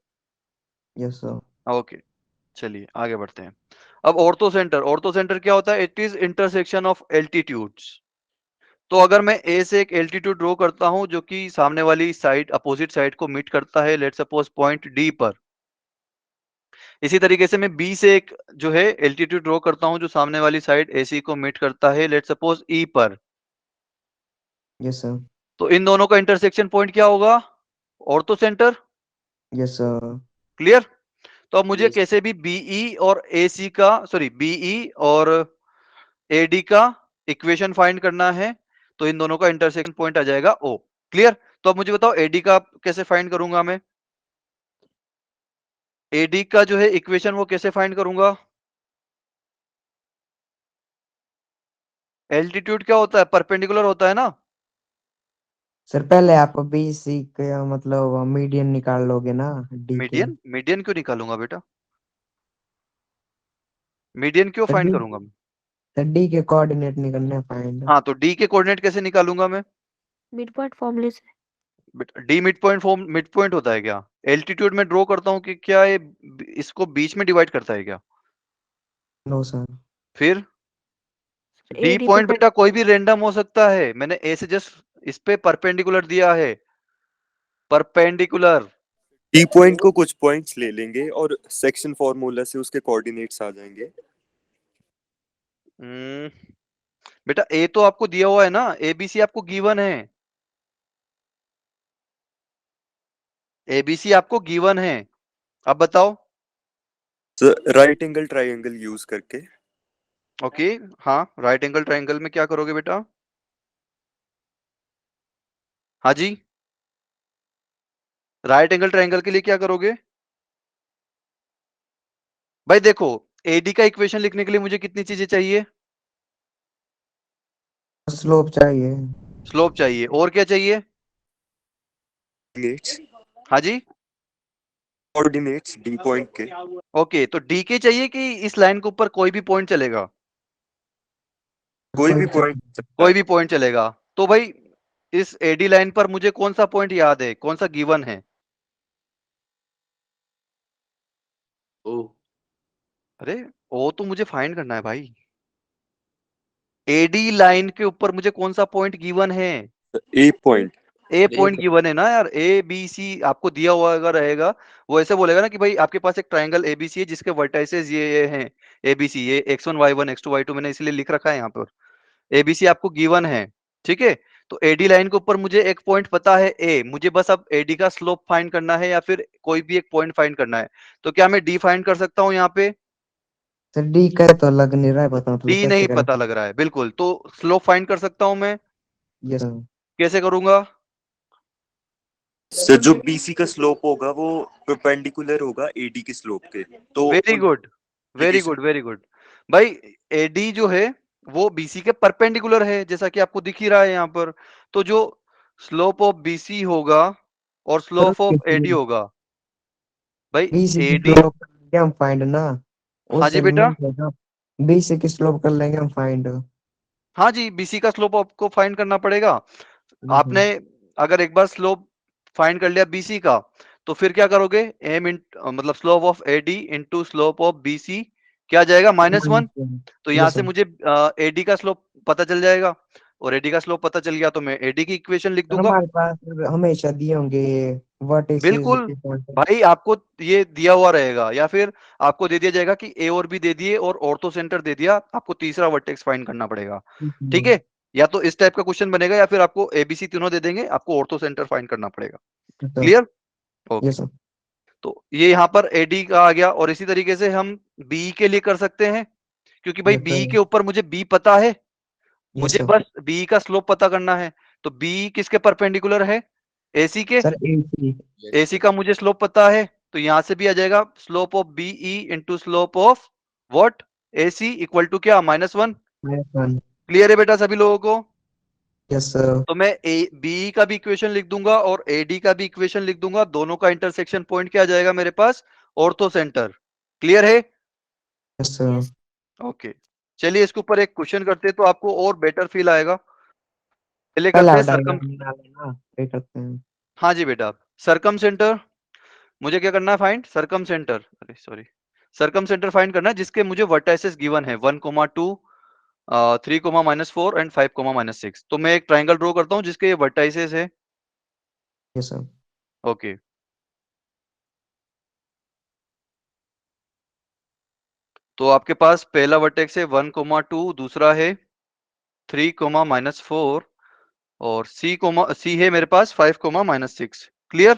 Yes sir. Okay, चलिए आगे बढ़ते हैं। अब ऑर्थो सेंटर क्या होता है? It is intersection of altitudes. तो अगर मैं ए से एक एल्टीट्यूड ड्रॉ करता हूं जो कि सामने वाली साइड, अपोजिट साइड को मीट करता है, लेट्स सपोज पॉइंट डी पर। इसी तरीके से मैं बी से एक जो है एल्टीट्यूड ड्रॉ करता हूं जो सामने वाली साइड एसी को मीट करता है, लेट्स सपोज ई पर। Yes sir. तो इन दोनों का इंटरसेक्शन पॉइंट क्या होगा? Ortho centre. Yes sir. Clear? तो अब मुझे Yes. कैसे भी बीई और एसी का, सॉरी बीई और एडी का इक्वेशन फाइंड करना है, तो इन दोनों का इंटरसेक्शन पॉइंट आ जाएगा ओ। क्लियर? तो अब मुझे बताओ एडी का कैसे फाइंड करूंगा मैं? एडी का जो है इक्वेशन वो कैसे फाइंड करूंगा? एल्टीट्यूड क्या होता है? परपेंडिकुलर होता है ना। सर पहले आप बीसी का मतलब मीडियन निकाल लोगे ना डी के। मीडियन क्यों निकालूंगा बेटा? मीडियन क्यों सर फाइंड डी करूंगा मैं? सर डी के कोऑर्डिनेट निकलने फाइंड। हाँ, तो डी के कोऑर्डिनेट कैसे निकालूंगा मैं? मिड पॉइंट फॉर्मूले से। D mid point form, mid point होता है क्या? एल्टीट्यूड में ड्रॉ करता हूँ कि क्या ये इसको बीच में डिवाइड करता है क्या? No sir. फिर डी एडी पॉइंट पे बेटा कोई भी रेंडम हो सकता है। मैंने ए से जस्ट इस पे परपेंडिकुलर दिया है, परपेंडिकुलर। टी पॉइंट को कुछ पॉइंट्स ले लेंगे और सेक्शन फॉर्मूला से उसके कोऑर्डिनेट्स आ जाएंगे। बेटा ए तो आपको दिया हुआ है ना, एबीसी आपको गिवन है, एबीसी आपको गिवन है। अब बताओ। राइट एंगल ट्रायंगल यूज करके। ओके, हाँ, राइट एंगल ट्रायंगल में क्या करोगे बेटा? हाँ जी, राइट एंगल ट्रायंगल के लिए क्या करोगे भाई? देखो, एडी का इक्वेशन लिखने के लिए मुझे कितनी चीजें चाहिए? स्लोप चाहिए। स्लोप चाहिए, और क्या चाहिए? कोऑर्डिनेट्स हाँ जी, कोऑर्डिनेट्स डी पॉइंट के। ओके, तो डी के चाहिए कि इस लाइन के ऊपर कोई भी पॉइंट चलेगा? कोई भी पॉइंट। कोई भी पॉइंट चलेगा। तो भाई इस एडी लाइन पर मुझे कौन सा पॉइंट याद है, कौन सा गिवन है? ओ अरे ओ तो मुझे फाइंड करना है भाई। एडी लाइन के ऊपर मुझे कौन सा पॉइंट गिवन है? ए पॉइंट। ए पॉइंट गिवन है ना यार। ए बी सी आपको दिया हुआ अगर रहेगा, वो ऐसे बोलेगा ना कि भाई आपके पास एक ट्रायंगल एबीसी है जिसके वर्टाइसेस ये हैं, एबीसी, ये x1 y1 x2 y2 मैंने इसलिए लिख रखा है यहाँ पर। एबीसी आपको गिवन है, ठीक है? तो एडी लाइन के ऊपर मुझे एक पॉइंट पता है ए, मुझे बस अब एडी का स्लोप फाइंड करना है या फिर कोई भी एक पॉइंट फाइंड करना है। तो क्या मैं डी फाइंड कर सकता हूँ यहाँ पे? सर डी का तो लग नहीं रहा है, पता मतलब डी कैसे नहीं करें। पता लग रहा है, बिल्कुल। तो स्लोप फाइंड कर सकता हूँ मैं, यस सर। कैसे करूंगा? सर जो बीसी का स्लोप होगा वो परपेंडिकुलर होगा एडी के स्लोप के। तो very good, very good, very good. भाई एडी जो है वो बीसी के परपेंडिकुलर है, जैसा कि आपको दिख ही रहा है यहाँ पर। तो जो स्लोप ऑफ बीसी होगा और सर स्लोप ऑफ एडी होगा, भाई बीसी की एडी। स्लोप कर लेंगे हम फाइंड ना, हाँ जी उससे बेटा, मिल जाएगा। बीसी की स्लोप कर लेंगे हम फाइंड। हाँ जी, बीसी का स्लोप आपको फाइंड करना पड़ेगा। आपने अगर एक बार स्लोप फाइंड कर लिया बीसी का, तो फिर क्या करोगे? एम इन मतलब slope of AD into slope of BC, क्या आ जाएगा? -1। तो यहाँ यस से सर। मुझे एडी का स्लोप पता चल जाएगा, और एडी का स्लोप पता चल गया तो मैं एडी की इक्वेशन लिख सर दूंगा। हमारे पास हमेशा दिए होंगे व्हाट इज बिल्कुल भाई, आपको ये दिया हुआ रहेगा या फिर आपको दे दिया जाएगा कि ए और बी दे दिए और ऑर्थो सेंटर दे दिया, आपको तीसरा वर्टेक्स फाइंड करना पड़ेगा। ठीक है? या तो इस टाइप का क्वेश्चन बनेगा या फिर आपको एबीसी तीनों दे देंगे, आपको ऑर्थो सेंटर फाइंड करना पड़ेगा। क्लियर? Okay, yes sir. तो ये यहाँ पर एडी का आ गया, और इसी तरीके से हम बी के लिए कर सकते हैं, क्योंकि भाई यस बी सर। के ऊपर मुझे बी पता है, यस मुझे सर। बस बी का स्लोप पता करना है। तो बी किसके परपेंडिकुलर है? एसी के। Sir AC. एसी का मुझे स्लोप पता है, तो यहां से भी आ जाएगा slope of BE into slope of what? AC equal to क्या? -1। -1। क्लियर है बेटा सभी लोगों को? Yes sir. तो मैं ए बी का भी इक्वेशन लिख दूंगा और एडी का भी इक्वेशन लिख दूंगा, दोनों का इंटरसेक्शन पॉइंट क्या आ जाएगा मेरे पास? Orthocentre. क्लियर है? Yes sir. यस। ओके, चलिए इसके ऊपर एक क्वेश्चन करते हैं तो आपको और बेटर फील आएगा। पहले पहले करते आप हैं सरकम। डायग्राम बना लेना, फिर करते हैं। हाँ जी बेटा, सरकम सेंटर। मुझे क्या करना है फाइंड सरकम सेंटर, अरे सॉरी, सरकम सेंटर फाइंड करना है जिसके मुझे वर्टाइसेस गिवन है 1,2 3,-4 एंड 5,-6। तो मैं एक ट्राइंगल ड्रॉ करता हूं जिसके ये वर्टाइसेस है। Yes sir. ओके, तो आपके पास पहला वर्टेक्स है 1,2, दूसरा है 3,-4 और सी है मेरे पास 5,-6। क्लियर?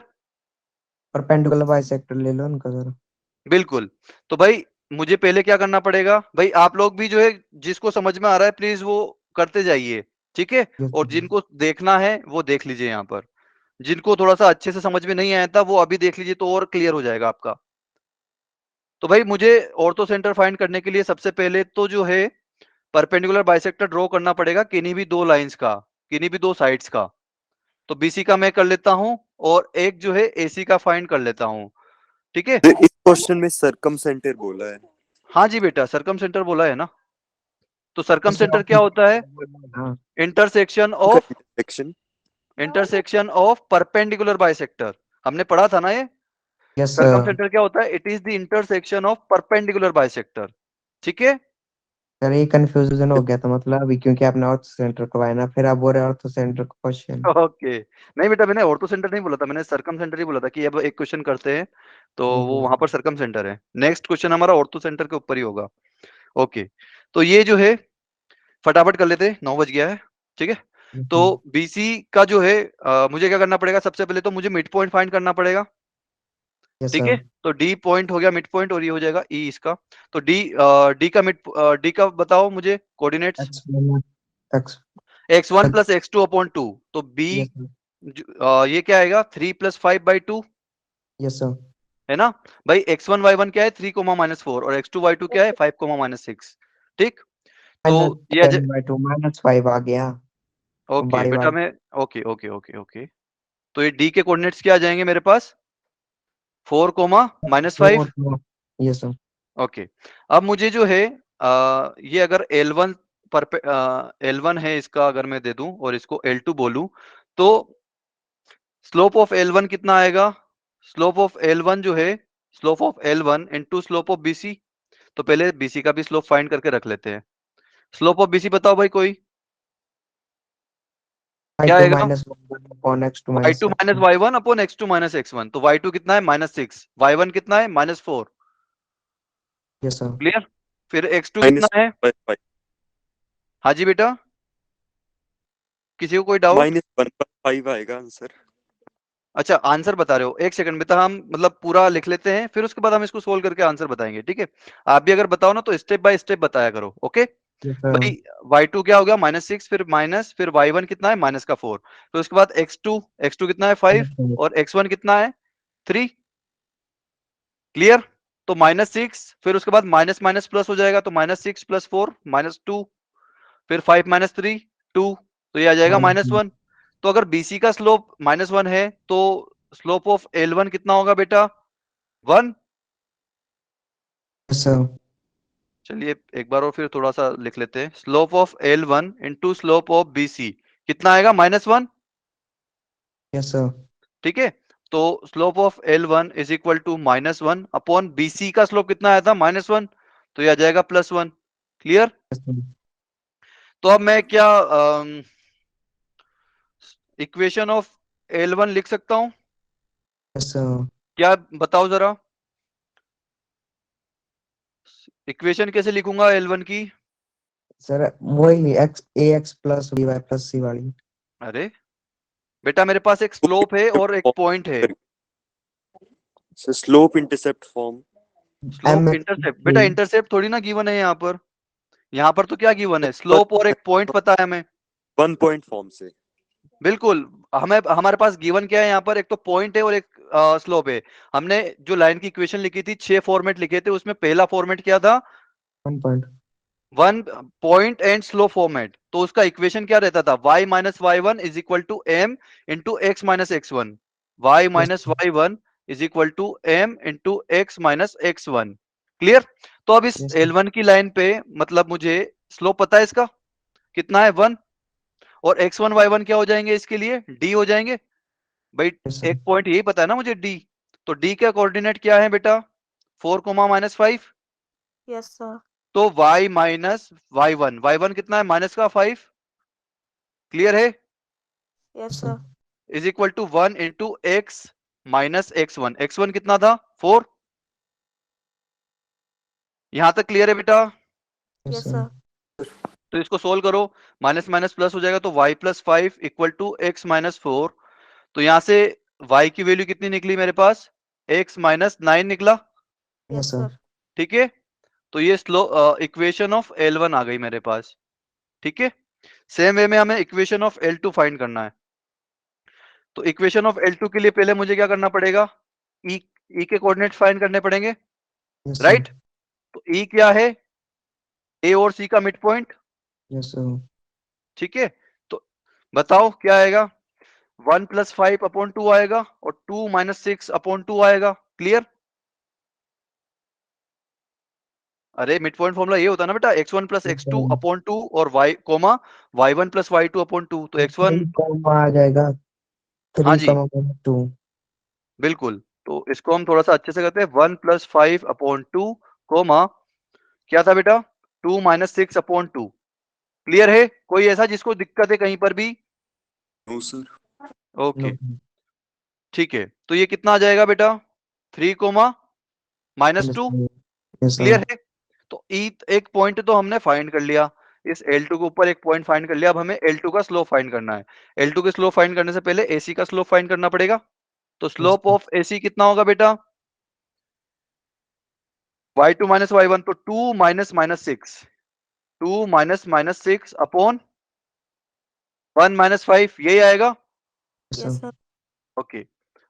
परपेंडिकुलर बाइसेक्टर ले लो उनका सर। बिल्कुल। तो भाई मुझे पहले क्या करना पड़ेगा, भाई आप लोग भी जो है जिसको समझ में आ रहा है प्लीज वो करते जाइए, ठीक है? यस और सर। जिनको देखना है वो देख लीजिए यहाँ पर, जिनको थोड़ा सा अच्छे से समझ में नहीं आया था वो अभी देख लीजिए तो और क्लियर हो जाएगा आपका। तो भाई मुझे ऑर्थो सेंटर फाइंड करने के लिए सबसे पहले तो जो है परपेंडिकुलर बाइसेक्टर ड्रॉ करना पड़ेगा किन्हीं भी दो लाइंस का, किन्हीं भी दो साइड्स का। तो बीसी का मैं कर लेता हूं और एक जो है एसी का फाइंड कर लेता हूं, ठीक है? इस क्वेश्चन में सरकम सेंटर बोला है। हाँ जी बेटा, सरकम सेंटर बोला है ना। तो सरकम सर सेंटर क्या होता है? हाँ इंटरसेक्शन का ऑफ इंटरसेक्शन परपेंडिकुलर बाइसेक्टर, हमने पढ़ा था ना ये। Yes सरकम sir. सेंटर क्या होता है? It is the intersection of perpendicular bisector, ठीक है? सर ये कंफ्यूजन हो गया था मतलब अभी, क्योंकि आपने ऑर्थो सेंटर करवाया ना, फिर आप बोल रहे ऑर्थो सेंटर का क्वेश्चन। ओके, नहीं बेटा मैंने ऑर्थो सेंटर नहीं बोला था, मैंने सरकम सेंटर ही बोला था कि अब एक क्वेश्चन करते हैं तो वो वहां पर सरकम सेंटर है। नेक्स्ट क्वेश्चन हमारा ऑर्थो सेंटर के ऊपर ही होगा। ओके, तो ये जो है फटाफट कर लेते हैं, 9 बज गया है, ठीक है? तो बीसी का जो है मुझे क्या करना पड़ेगा, सबसे पहले तो मुझे मिड पॉइंट फाइंड करना पड़ेगा, यस ठीक है? सर। तो डी पॉइंट हो गया मिड पॉइंट और ये हो जाएगा ई इसका। तो डी का बताओ मुझे coordinates. X x. x1 plus x2 upon 2, तो बी यस सर। ये क्या आएगा 3 प्लस 5/2, यस सर। है ना? भाई x1 y1 क्या है 3,-4 और x2 y2 क्या है 5,-6, ठीक? तो ये -10/2 -5 आ गया। ओके बाई बेटा बाई। मैं ओके ओके ओके ओके। तो ये डी के कोऑर्डिनेट्स क्या आ जाएंगे मेरे पास 4,-5। Yes sir. ओके, अब मुझे जो है ये अगर L1 पर L1 है इसका अगर मैं दे दूं और इसको L2 बोलूं तो स्लोप ऑफ L1 कितना आएगा? स्लोप ऑफ L1 जो है slope of L1 into slope of BC। तो पहले BC का भी स्लोप फाइंड करके रख लेते हैं। स्लोप ऑफ BC बताओ भाई कोई, क्या y2 आएगा? -1 upon x2 y2 minus -x1। y1 upon x2 minus x1। तो y2 कितना है -6, y1 कितना है -4। Yes sir. क्लियर? फिर x2 कितना है? -1/5 हाँ जी बेटा, किसी को कोई डाउट? -1/5 आएगा आंसर। अच्छा आंसर बता रहे हो, एक सेकंड बेटा, हम मतलब पूरा लिख लेते हैं फिर उसके बाद हम इसको सोल्व करके आंसर बताएंगे, ठीक है? आप भी अगर बताओ ना तो स्टेप बाय स्टेप बताया करो, ओके? Yes sir. भाई y2 क्या हो गया -6, फिर माइनस, फिर y1 कितना है -4, तो उसके बाद x2 कितना है 5 और x1 कितना है 3। क्लियर? तो -6 फिर उसके बाद माइनस माइनस प्लस हो जाएगा, तो -6 + 4 -2, फिर 5 - 3 2, तो ये आ जाएगा -1। तो अगर BC का स्लोप -1 है तो स्लोप ऑफ L1 कितना होगा बेटा 1। Yes sir. चलिए एक बार और फिर थोड़ा सा लिख लेते हैं, slope of L1 into slope of BC कितना आएगा -1, यस सर। ठीक है? तो slope of L1 is equal to -1 upon BC का स्लोप कितना आया था -1, तो ये आ जाएगा +1। क्लियर? तो अब मैं क्या इक्वेशन ऑफ L1 लिख सकता हूं? Yes sir. क्या बताओ जरा, इक्वेशन कैसे लिखूंगा L1 की? सर वही ax + by + c वाली। अरे बेटा मेरे पास एक स्लोप है और एक पॉइंट है। Slope intercept form. Slope mx intercept, बेटा इंटरसेप्ट थोड़ी ना गिवन है यहाँ पर। यहाँ पर तो क्या गिवन है, स्लोप और एक पॉइंट पता है हमें। 1 पॉइंट फॉर्म से। बिल्कुल, हमें हमारे पास गिवन क्या है यहाँ पर, एक तो पॉइंट है और एक स्लोप है। हमने जो लाइन की इक्वेशन लिखी थी 6 फॉर्मेट लिखे थे, उसमें पहला फॉर्मेट क्या था 1 point. 1 point and slope format. तो उसका इक्वेशन क्या रहता था y - y1 is equal to m into x - x1। y - y1 is equal to m into x - x1। Clear? तो अब इस L1 की लाइन पे मतलब मुझे स्लोप पता है इसका कितना है 1, और x1 y1 क्या हो जाएंगे इसके लिए d हो जाएंगे। भाई एक पॉइंट यही पता है ना मुझे d, तो डी का कोऑर्डिनेट क्या है बेटा? 4 कोमा -5। Yes sir. तो y माइनस y1 कितना है? माइनस का 5। क्लियर है? Yes sir. Is equal to 1 into x minus x1। x1 कितना था? 4। यहां तक क्लियर है बेटा? Yes sir. तो इसको सोल्व करो, माइनस माइनस प्लस हो जाएगा, तो y plus 5 equal to x minus 4। तो यहां से y की वैल्यू कितनी निकली मेरे पास? x माइनस 9 निकला। Yes sir. ठीक है, तो ये स्लो इक्वेशन ऑफ L1 आ गई मेरे पास। ठीक है, सेम वे में हमें इक्वेशन ऑफ L2 फाइंड करना है। तो इक्वेशन ऑफ L2 के लिए पहले मुझे क्या करना पड़ेगा? ई के कोऑर्डिनेट फाइंड करने पड़ेंगे, राइट? तो ई क्या है? ए और सी का मिड पॉइंट। ठीक है, तो बताओ क्या आएगा? 1 प्लस 5 अपॉन 2 आएगा और 2 माइनस 6 अपॉन 2 आएगा। क्लियर? अरे मिड पॉइंट फॉर्मूला ये होता है ना बेटा, x1 प्लस x2 अपॉन 2 और y coma y1 plus y2 upon 2। तो x1 आ जाएगा हाँ 3 जी 2। बिल्कुल। तो इसको हम थोड़ा सा अच्छे से करते हैं। 1 प्लस 5 अपॉन 2 कोमा क्या था बेटा? 2 माइनस 6 अपॉन 2। क्लियर है? कोई ऐसा जिसको दिक्कत है कहीं पर भी? No sir. ओके ठीक है, तो ये कितना आ जाएगा बेटा? 3 कोमा -2। क्लियर है? तो एक पॉइंट तो हमने फाइंड कर लिया, इस L2 के ऊपर एक पॉइंट फाइंड कर लिया। अब हमें L2 का स्लोप फाइंड करना है। L2 के स्लोप फाइंड करने से पहले AC का स्लोप फाइंड करना पड़ेगा। तो स्लोप ऑफ AC कितना होगा बेटा? y2 माइनस y1, तो 2 minus minus 6, 2 minus minus 6 upon 1 minus 5, यही आएगा। Yes sir. Okay,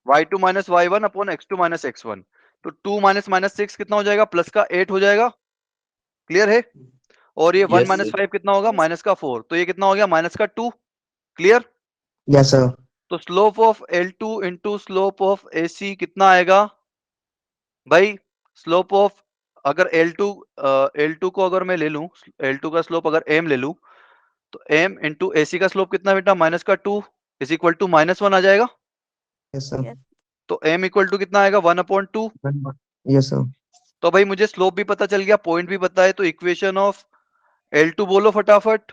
y2 minus y1 upon x2 minus x1। तो 2 माइनस माइनस 6 कितना हो जाएगा? प्लस का 8 हो जाएगा। क्लियर है? और ये 1 Yes, माइनस sir. 5 कितना होगा? माइनस का 4। तो ये कितना हो गया? माइनस का 2। क्लियर? Yes sir. तो slope of L2 into slope of AC कितना आएगा भाई? स्लोप ऑफ, अगर L2 को अगर मैं ले लूं, L2 का स्लोप अगर m ले लूं, तो m इंटू AC का स्लोप कितना बेटा? माइनस का 2 इज इक्वल टू -1 आ जाएगा। Yes sir. तो m इक्वल टू कितना आएगा? 1/2। Yes sir. तो भाई मुझे स्लोप भी पता चल गया, पॉइंट भी पता है, तो इक्वेशन ऑफ L2 बोलो फटाफट।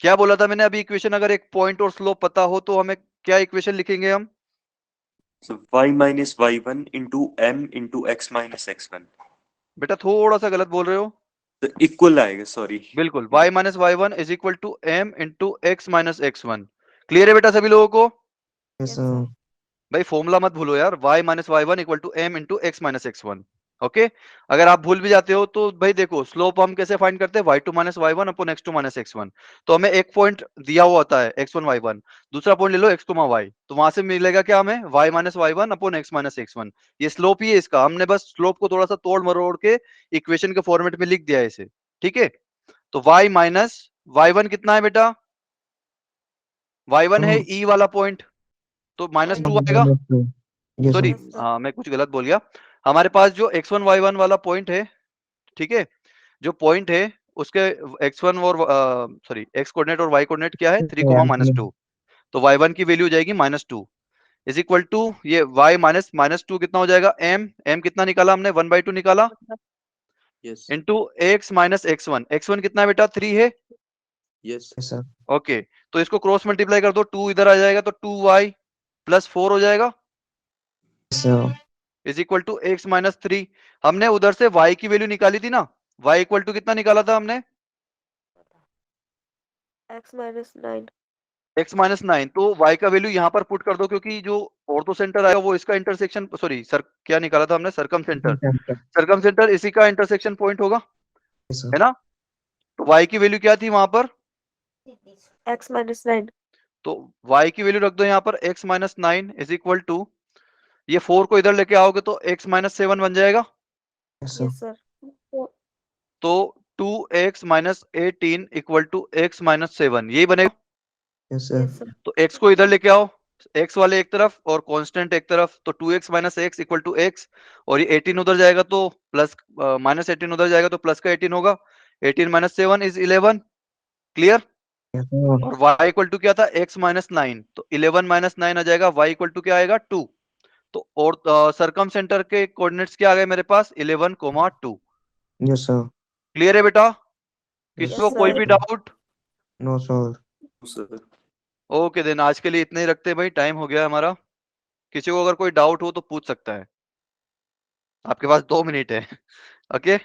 क्या बोला था मैंने अभी? इक्वेशन, अगर एक पॉइंट और स्लोप पता हो तो हमें क्या इक्वेशन लिखेंगे हम? So y minus y1 into m into x minus x1. बेटा थोड़ा सा गलत बोल रहे हो। तो इक्वल आएगा, सॉरी। बिल्कुल, y minus y1 is equal to m into x minus x1। Clear है बेटा सभी लोगों को? Yes sir. भाई फॉर्मूला मत भूलो यार, y minus y1 equal to m into x minus x1। Okay, अगर आप भूल भी जाते हो तो भाई देखो, स्लोप हम कैसे फाइंड करते हैं? y2 minus y1 upon x2 minus x1। तो हमें एक पॉइंट दिया हुआ होता है x1 y1, दूसरा पॉइंट ले लो x y, तो वहां से मिलेगा क्या हमें? y minus y1 upon x minus x1। ये स्लोप ही है इसका, हमने बस स्लोप को थोड़ा सा तोड़ मरोड़ के इक्वेशन के फॉर्मेट में लिख दिया है इसे। ठीक है, तो y माइनस y1 कितना है बेटा? y1 है e वाला पॉइंट, तो -2 आएगा। Yes sorry, Yes, sir. मैं कुछ गलत बोल गया। हमारे पास जो x1 y1 वाला पॉइंट है, ठीक है, जो पॉइंट है उसके x1 और सॉरी x कोऑर्डिनेट और y कोऑर्डिनेट क्या है? 3 -2। तो y1 की वैल्यू हो जाएगी -2 इज इक्वल टू ये y माइनस -2 कितना हो जाएगा? m कितना निकाला हमने? 1/2 निकाला Yes. Into x minus x1 कितना है बेटा? 3 है। Yes. सर। ओके, तो इसको क्रॉस मल्टीप्लाई कर दो, 2 इधर आ जाएगा तो 2y प्लस 4 हो जाएगा sir. Is equal to x minus 3। हमने उधर से y की वैल्यू निकाली थी ना, y इक्वल टू कितना निकाला था हमने? x minus 9. x minus 9। तो y का वैल्यू यहाँ पर पुट कर दो, क्योंकि जो ऑर्थो सेंटर आएगा वो इसका इंटरसेक्शन, सॉरी सर क्या निकाला था हमने? सरकम सेंटर। सरकम सेंटर इसी का इंटरसेक्शन पॉइंट होगा, है ना? तो y की वैल्यू क्या थी वहां पर? x minus 9. तो y की वैल्यू रख दो यहाँ पर, x minus 9 is equal to, ये 4 को इधर लेके आओगे तो x माइनस 7 बन जाएगा। Yes, sir. तो 2x minus 18 equal to x minus 7, यही बनेगा। Yes Yes, sir. sir. तो x को इधर लेके आओ, x वाले एक तरफ और कांस्टेंट एक तरफ, तो 2x minus x equal to x, और ये 18 उधर जाएगा तो प्लस, माइनस 18 उधर जाएगा तो प्लस का 18 होगा। 18 minus 7 is 11। Clear? Yes, sir. और y इक्वल टू क्या था, x माइनस 9, तो 11 माइनस 9 आ जाएगा, y इक्वल टू क्या आएगा 2। तो और सरकम सेंटर के कोऑर्डिनेट्स क्या आ गए मेरे पास, 11,2। Yes, sir. क्लियर है बेटा, Yes, किसी को कोई sir. भी sir. डाउट? No, sir. Sir okay then आज के लिए इतना ही रखते हैं भाई, टाइम हो गया हमारा। किसी को अगर कोई डाउट हो तो पूछ सकता है, आपके पास 2 मिनट है। ओके